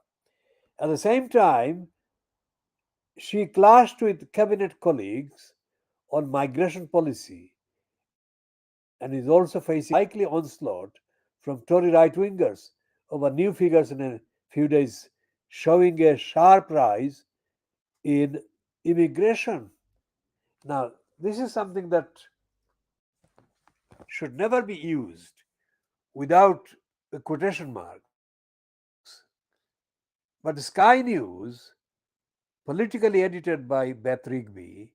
At the same time, she clashed with cabinet colleagues on migration policy and is also facing a likely onslaught from Tory right wingers over new figures in a few days, showing a sharp rise in immigration. Now, this is something that should never be used without quotation marks. But the Sky News, politically edited by Beth Rigby,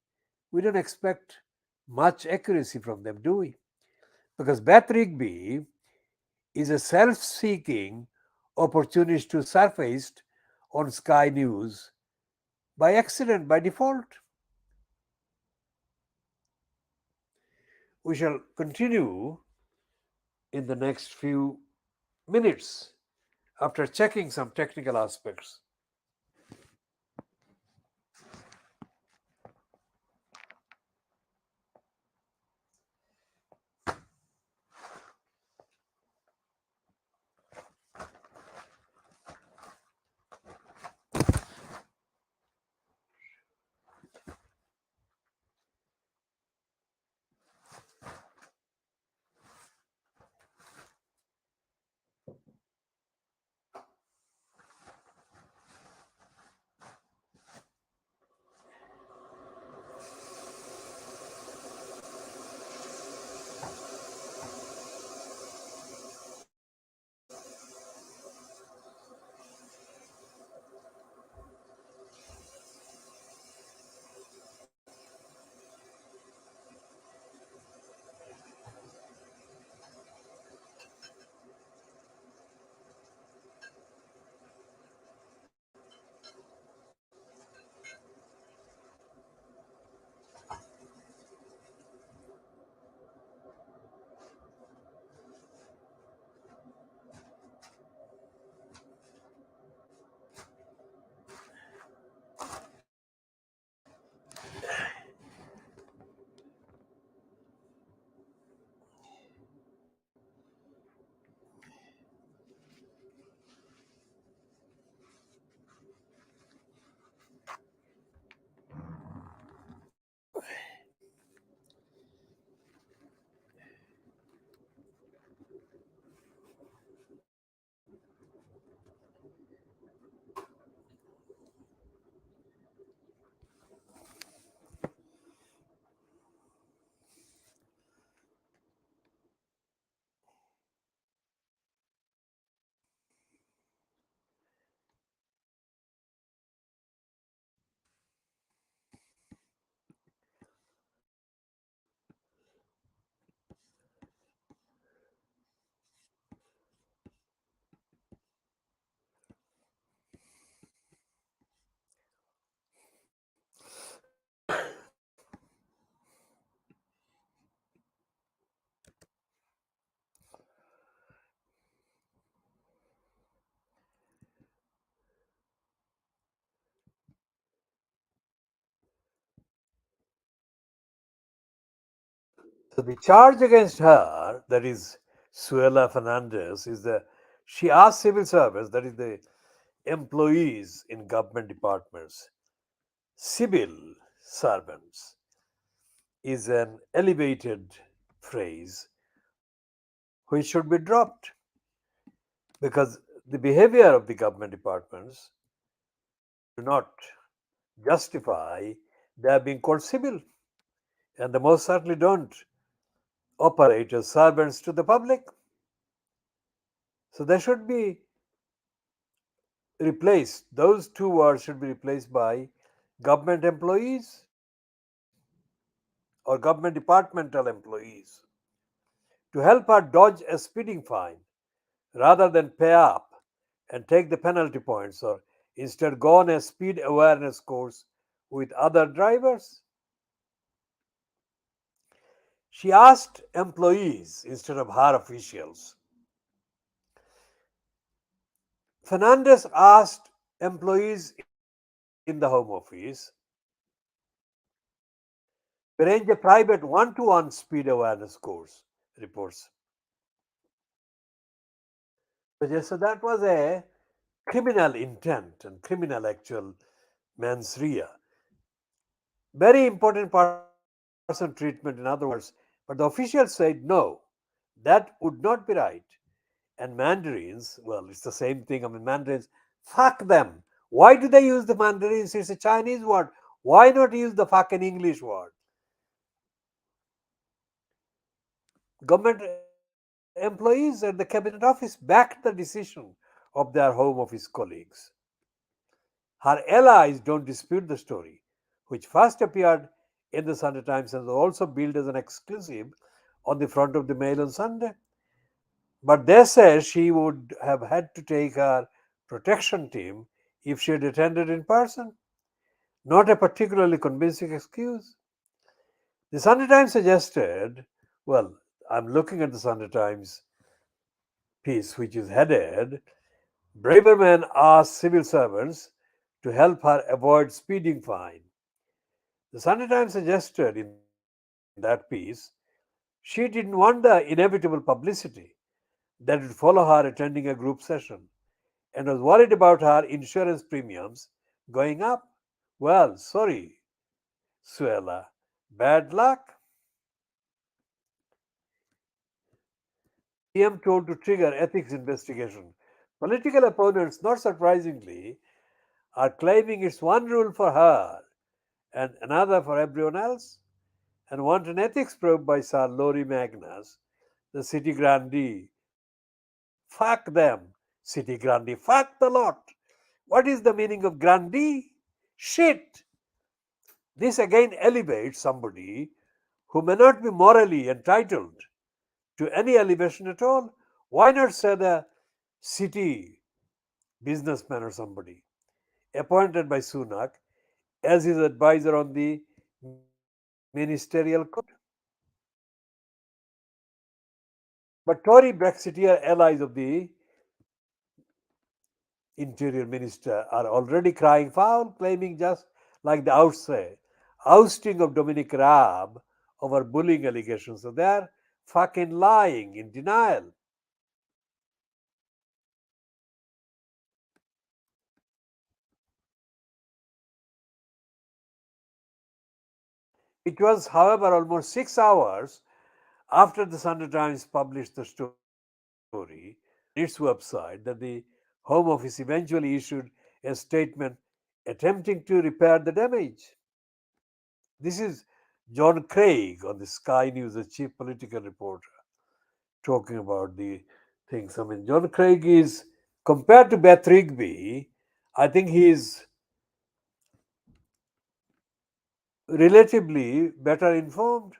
we don't expect much accuracy from them, do we? Because Beth Rigby is a self seeking opportunist who surfaced on Sky News by accident, by default. We shall continue in the next few minutes after checking some technical aspects. So the charge against her, that is Suella Fernandes, is that she asked civil servants, that is the employees in government departments, civil servants is an elevated phrase which should be dropped because the behavior of the government departments do not justify their being called civil, and they most certainly don't operate as servants to the public. So they should be replaced, those two words should be replaced by government employees or government departmental employees to help her dodge a speeding fine rather than pay up and take the penalty points or instead go on a speed awareness course with other drivers. She asked employees instead of her officials. Fernandez asked employees in the Home Office to arrange a private one-to-one speed awareness course, reports suggest. So that was a criminal intent and criminal actual mens rea. Very important person treatment, in other words. But the officials said no, that would not be right. And Mandarins, well, it's the same thing. I mean, Mandarins, fuck them. Why do they use the Mandarins? It's a Chinese word. Why not use the fucking English word? Government employees at the cabinet office backed the decision of their home office colleagues. Her allies don't dispute the story, which first appeared in the Sunday Times and was also billed as an exclusive on the front of the Mail on Sunday. But they say she would have had to take her protection team if she had attended in person. Not a particularly convincing excuse. The Sunday Times suggested, well, I'm looking at the Sunday Times piece, which is headed Braverman asked civil servants to help her avoid speeding fine. The Sunday Times suggested in that piece she didn't want the inevitable publicity that would follow her attending a group session and was worried about her insurance premiums going up. Well, sorry, Suella, bad luck. PM told to trigger ethics investigation. Political opponents, not surprisingly, are claiming it's one rule for her and another for everyone else, and want an ethics probe by Sir Lori Magnus, the city grandee. Fuck them, city grandee, fuck the lot. What is the meaning of grandee? Shit! This again elevates somebody who may not be morally entitled to any elevation at all. Why not say the city businessman or somebody appointed by Sunak as his advisor on the ministerial code? But Tory Brexiteer allies of the Interior Minister are already crying foul, claiming just like the ousting of Dominic Raab over bullying allegations. So they're fucking lying in denial. It was, however, almost 6 hours after the Sunday Times published the story on its website that the Home Office eventually issued a statement attempting to repair the damage. This is John Craig on the Sky News, the chief political reporter, talking about the things. I mean, John Craig is, compared to Beth Rigby, I think he is relatively better informed.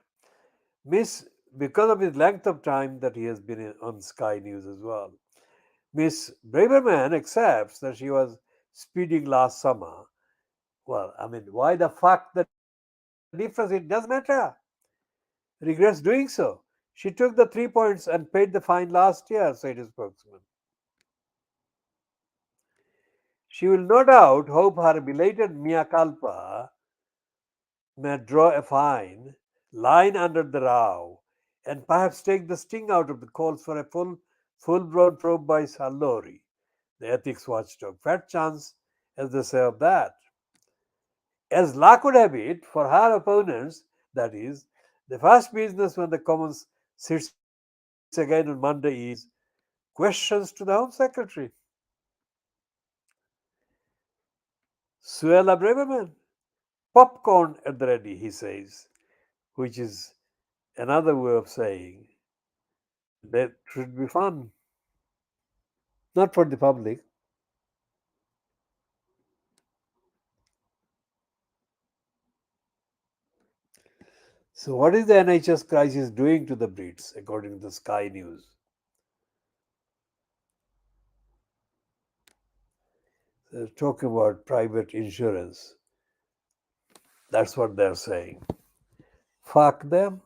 Miss, because of his length of time that he has been on Sky News as well. Miss Braverman accepts that she was speeding last summer. Well, I mean, why the fuck the difference? It doesn't matter. Regrets doing so. She took the 3 points and paid the fine last year, said his spokesman. She will no doubt hope her belated mea culpa may draw a fine line under the row and perhaps take the sting out of the calls for a full-blown probe by Salori, the ethics watchdog. Fat chance, as they say, of that. As luck would have it, for her opponents, that is, the first business when the Commons sits again on Monday is questions to the Home Secretary. Suella Braverman, popcorn at the ready, he says, which is another way of saying that should be fun, not for the public. So, what is the NHS crisis doing to the Brits, according to the Sky News? They're talking about private insurance. That's what they're saying. Fuck them.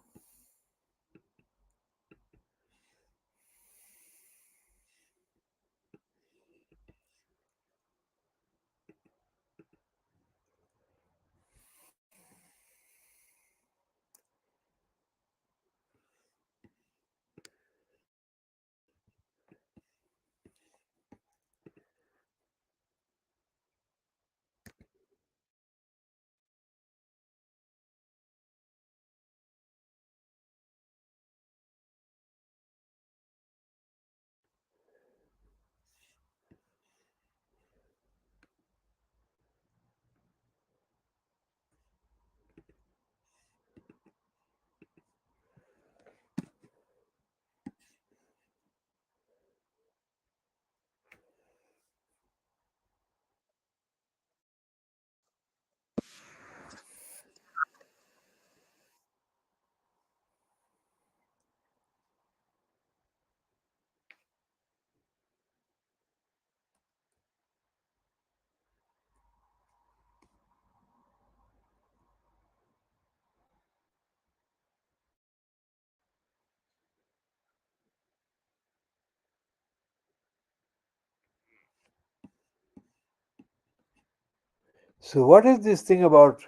So, what is this thing about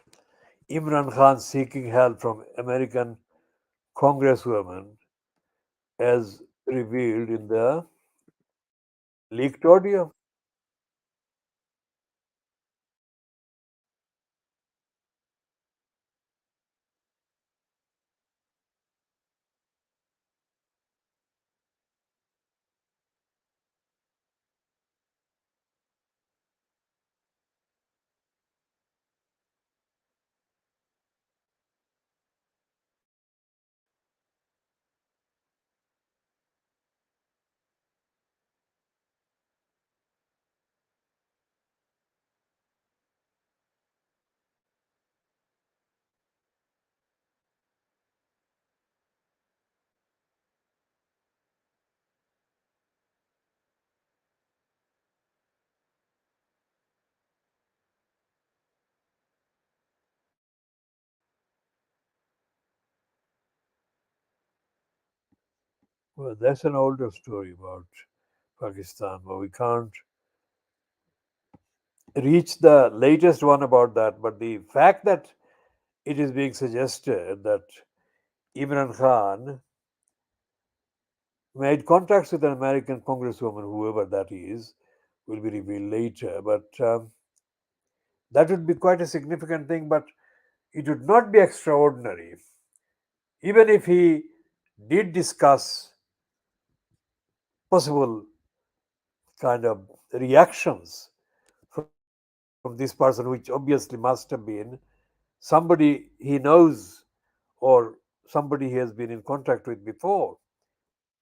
Imran Khan seeking help from American congresswoman as revealed in the leaked audio? Well, that's an older story about Pakistan, but we can't reach the latest one about that. But the fact that it is being suggested that Imran Khan made contacts with an American congresswoman, whoever that is, will be revealed later. But that would be quite a significant thing, but it would not be extraordinary. Even if he did discuss possible kind of reactions from this person, which obviously must have been somebody he knows or somebody he has been in contact with before.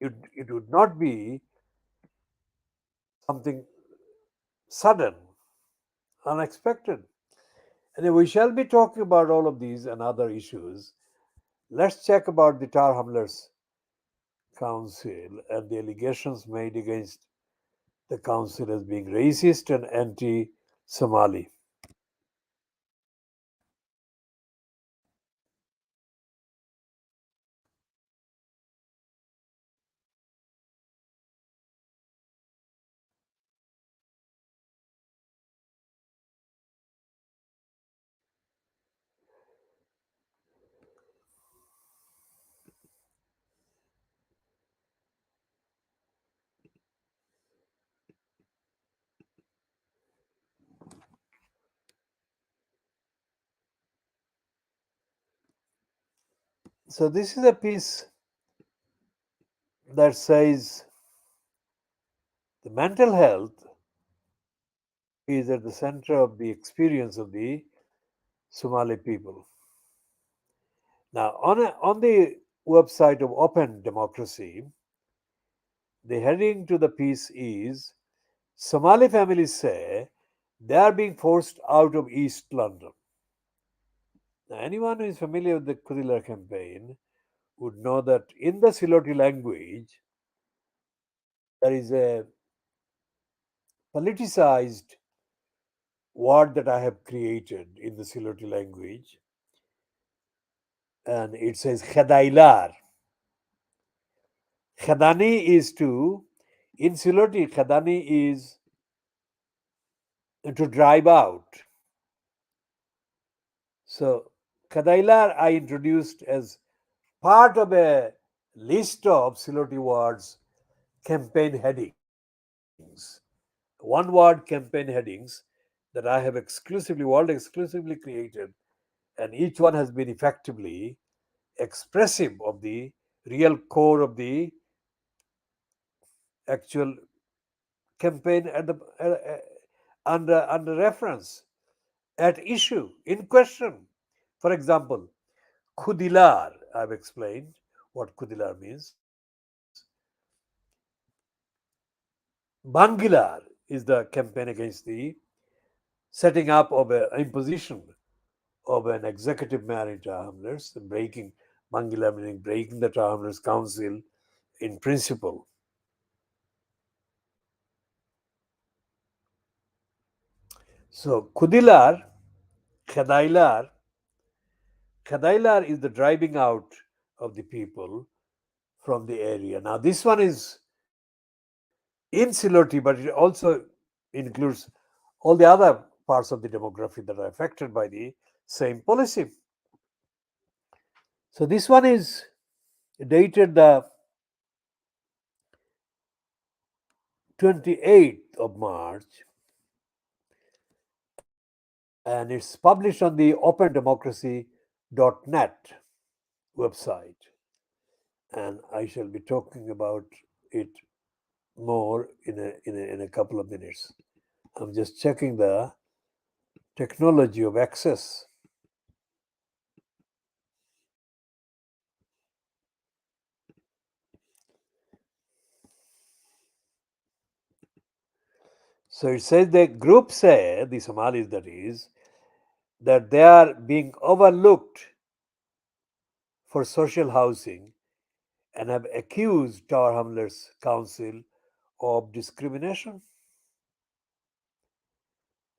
It would not be something sudden, unexpected. And we shall be talking about all of these and other issues. Let's check about the Tar Hamlers Council and the allegations made against the council as being racist and anti Somali. So, this is a piece that says the mental health is at the center of the experience of the Somali people. Now, on the website of Open Democracy, the heading to the piece is Somali families say they are being forced out of East London. Now, anyone who is familiar with the Khoodeelaar campaign would know that in the Siloti language, there is a politicized word that I have created in the Siloti language, and it says Khadailar. Khadani is in Siloti, Khadani is to drive out. So, Khadailar I introduced as part of a list of Siloti words campaign headings. One word campaign headings that I have world exclusively created, and each one has been effectively expressive of the real core of the actual campaign at the under reference at issue in question. For example, Khudilar, I've explained what Khudilar means. Bangilar is the campaign against the setting up of an imposition of an executive mayor in Tower Hamlets, breaking Bangilar meaning breaking the Tower Hamlets Council in principle. So Khadailar, Khadailar is the driving out of the people from the area. Now this one is in Siloti, but it also includes all the other parts of the demography that are affected by the same policy. So this one is dated the 28th of March, and it's published on the opendemocracy.net website. And I shall be talking about it more in a couple of minutes. I'm just checking the technology of access. So it says the group say, the Somalis that is, that they are being overlooked for social housing and have accused Tower Hamlets Council of discrimination.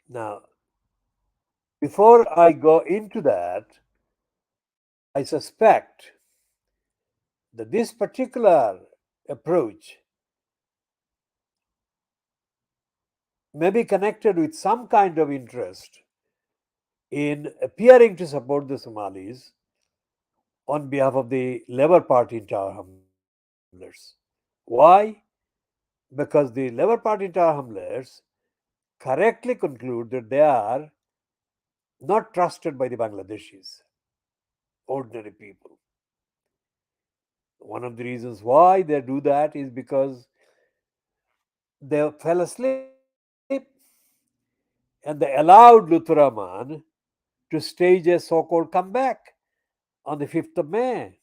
Now, before I go into that, I suspect that this particular approach may be connected with some kind of interest in appearing to support the Somalis on behalf of the Labour Party in Tower Hamlets. Why? Because the Labour Party in Tower Hamlets correctly conclude that they are not trusted by the Bangladeshis, ordinary people. One of the reasons why they do that is because they fell asleep and they allowed Luthuraman to stage a so called comeback on the 5th of May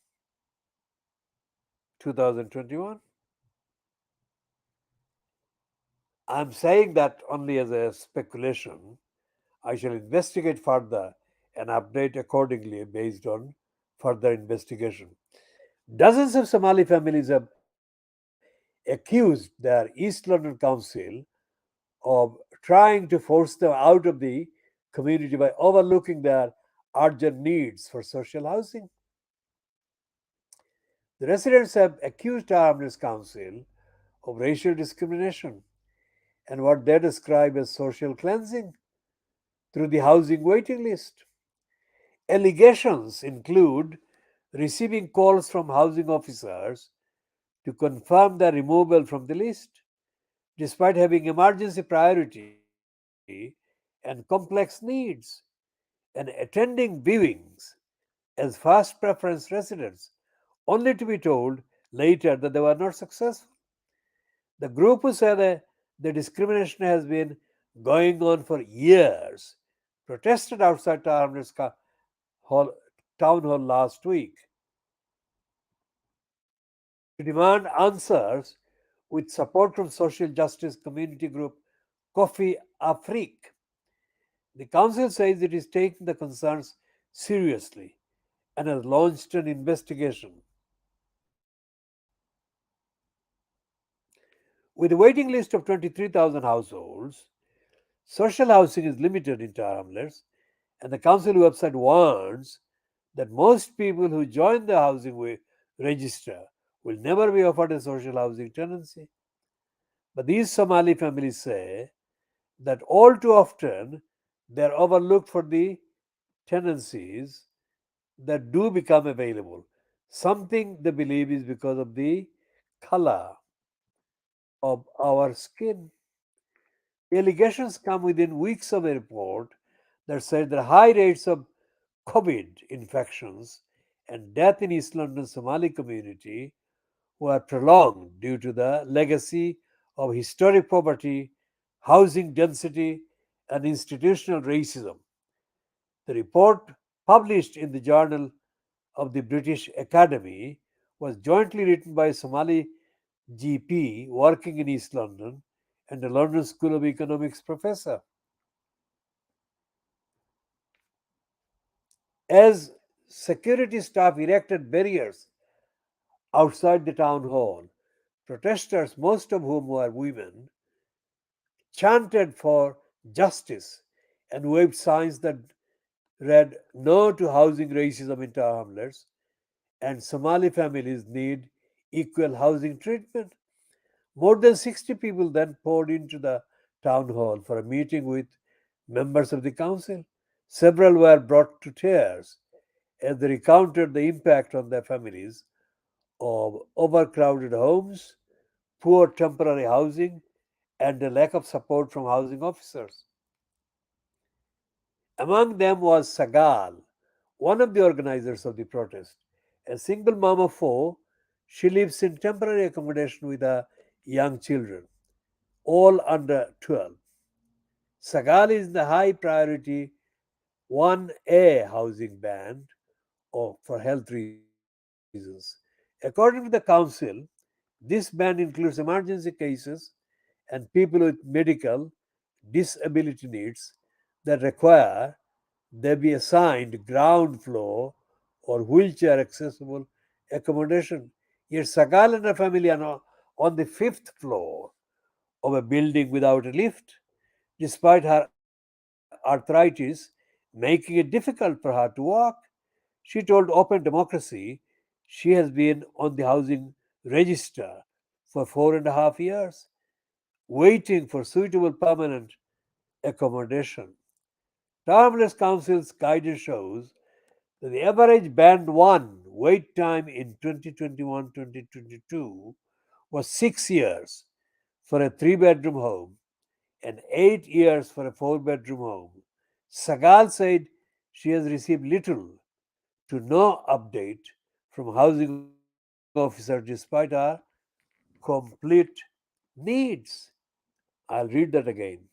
2021. I'm saying that only as a speculation. I shall investigate further and update accordingly based on further investigation. Dozens of Somali families have accused their East London Council of trying to force them out of the community by overlooking their urgent needs for social housing. The residents have accused our Harmless Council of racial discrimination and what they describe as social cleansing through the housing waiting list. Allegations include receiving calls from housing officers to confirm their removal from the list, despite having emergency priority and complex needs, and attending viewings as first preference residents, only to be told later that they were not successful. The group who said that the discrimination has been going on for years protested outside hall, town hall last week to demand answers with support from social justice community group Kofi Afrique. The council says it is taking the concerns seriously and has launched an investigation. With a waiting list of 23,000 households, social housing is limited in Tower Hamlets, and the council website warns that most people who join the register will never be offered a social housing tenancy. But these Somali families say that all too often they are overlooked for the tenancies that do become available. Something they believe is because of the color of our skin. The allegations come within weeks of a report that said that high rates of COVID infections and death in East London Somali community were prolonged due to the legacy of historic poverty, housing density, and institutional racism. The report, published in the Journal of the British Academy, was jointly written by a Somali GP working in East London and a London School of Economics professor. As security staff erected barriers outside the town hall, protesters, most of whom were women, chanted for justice and waved signs that read "No to housing racism in Tower Hamlets" and "Somali families need equal housing treatment." More than 60 people then poured into the town hall for a meeting with members of the council. Several were brought to tears as they recounted the impact on their families of overcrowded homes, poor temporary housing, and a lack of support from housing officers. Among them was Sagal, one of the organizers of the protest. A single mom of four, she lives in temporary accommodation with her young children, all under 12. Sagal is the high priority 1A housing band for health reasons. According to the council, this band includes emergency cases and people with medical disability needs that require they be assigned ground floor or wheelchair accessible accommodation. Yet Sagal and her family are on the fifth floor of a building without a lift, despite her arthritis making it difficult for her to walk. She told Open Democracy she has been on the housing register for 4.5 years, waiting for suitable permanent accommodation. Townless Council's guidance shows that the average Band 1 wait time in 2021-2022 was 6 years for a 3-bedroom home and 8 years for a 4-bedroom home. Sagal said she has received little to no update from housing officer despite her complete needs. I'll read that again.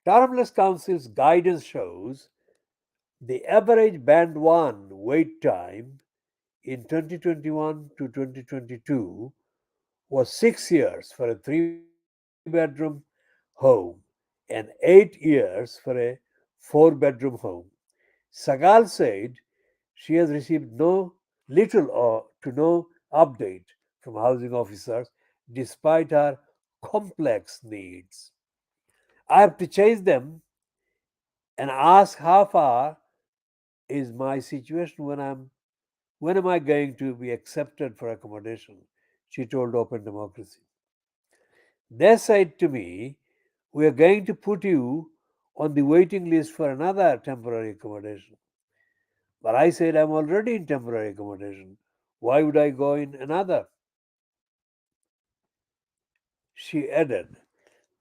Termless Council's guidance shows the average Band 1 wait time in 2021 to 2022 was 6 years for a 3-bedroom home and 8 years for a 4-bedroom home. Sagal said she has received little or to no update from housing officers despite her complex needs. I have to chase them and ask how far is my situation when am I going to be accepted for accommodation? She told Open Democracy. They said to me, we are going to put you on the waiting list for another temporary accommodation. But I said, I'm already in temporary accommodation. Why would I go in another? She added,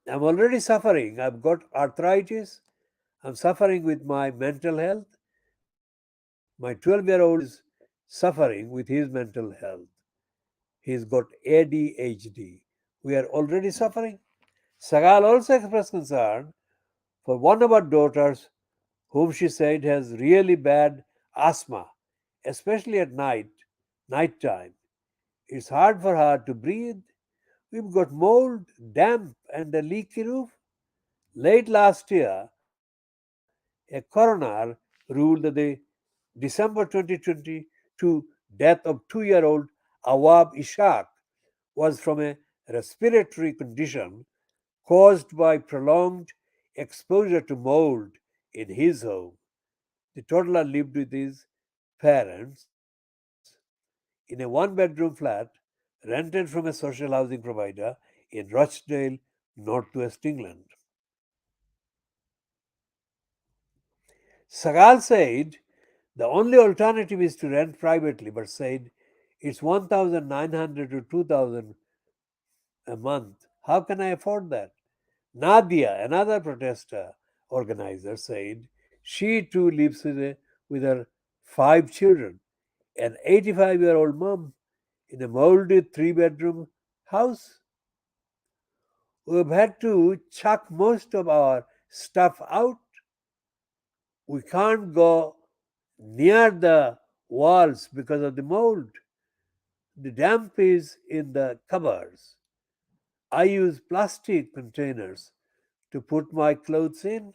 I'm already suffering. I've got arthritis. I'm suffering with my mental health. My children are in school. My husband is working. I'm struggling. I'm struggling with my family. I'm struggling with my home. I'm struggling with my housing. I'm struggling with my accommodation. I'm struggling with my My 12-year-old is suffering with his mental health. He's got ADHD. We are already suffering. Sagal also expressed concern for one of our daughters, whom she said has really bad asthma, especially at night time. It's hard for her to breathe. We've got mold, damp, and a leaky roof. Late last year, a coroner ruled that the December 2022 death of 2-year-old Awab Ishaq was from a respiratory condition caused by prolonged exposure to mold in his home. The toddler lived with his parents in a one-bedroom flat rented from a social housing provider in Rochdale, northwest England. Sagal said the only alternative is to rent privately, but said it's 1,900 to 2,000 a month. How can I afford that? Nadia, another protester organizer, said she too lives with her 5 children, an 85-year-old mom in a molded 3-bedroom house. We've had to chuck most of our stuff out. We can't go near the walls because of the mold. The damp is in the cupboards. I use plastic containers to put my clothes in.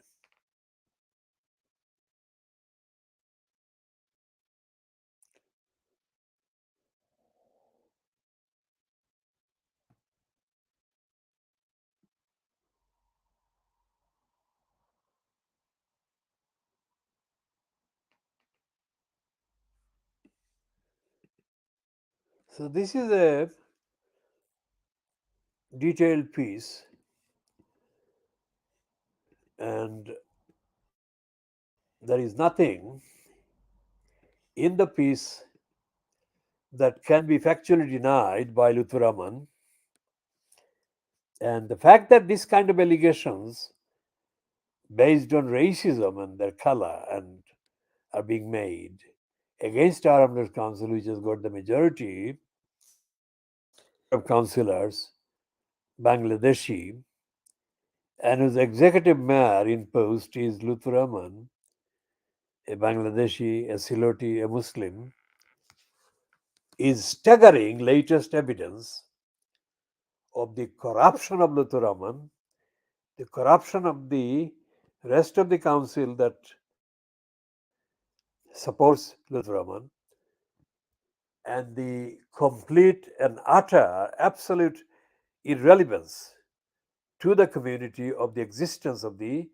So, this is a detailed piece, and there is nothing in the piece that can be factually denied by Luthuraman. And the fact that this kind of allegations based on racism and their color and are being made against our Armed Council, which has got the majority of councillors, Bangladeshi, and whose executive mayor in post is Lutfur Rahman, a Bangladeshi, a Siloti, a Muslim, is staggering latest evidence of the corruption of Lutfur Rahman, the corruption of the rest of the council that supports Lutfur Rahman, and the complete and utter, absolute irrelevance to the community of the existence of the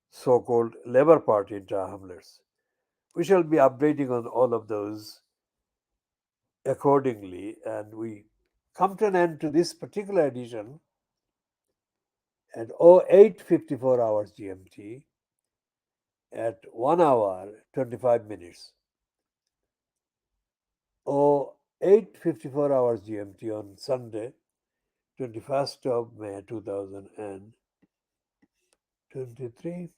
so called Labour Party in Jar Hamlets. We shall be updating on all of those accordingly, and we come to an end to this particular edition at 08:54 hours GMT at 1 hour 25 minutes. 08:54 hours GMT on Sunday, 21st of May 2023.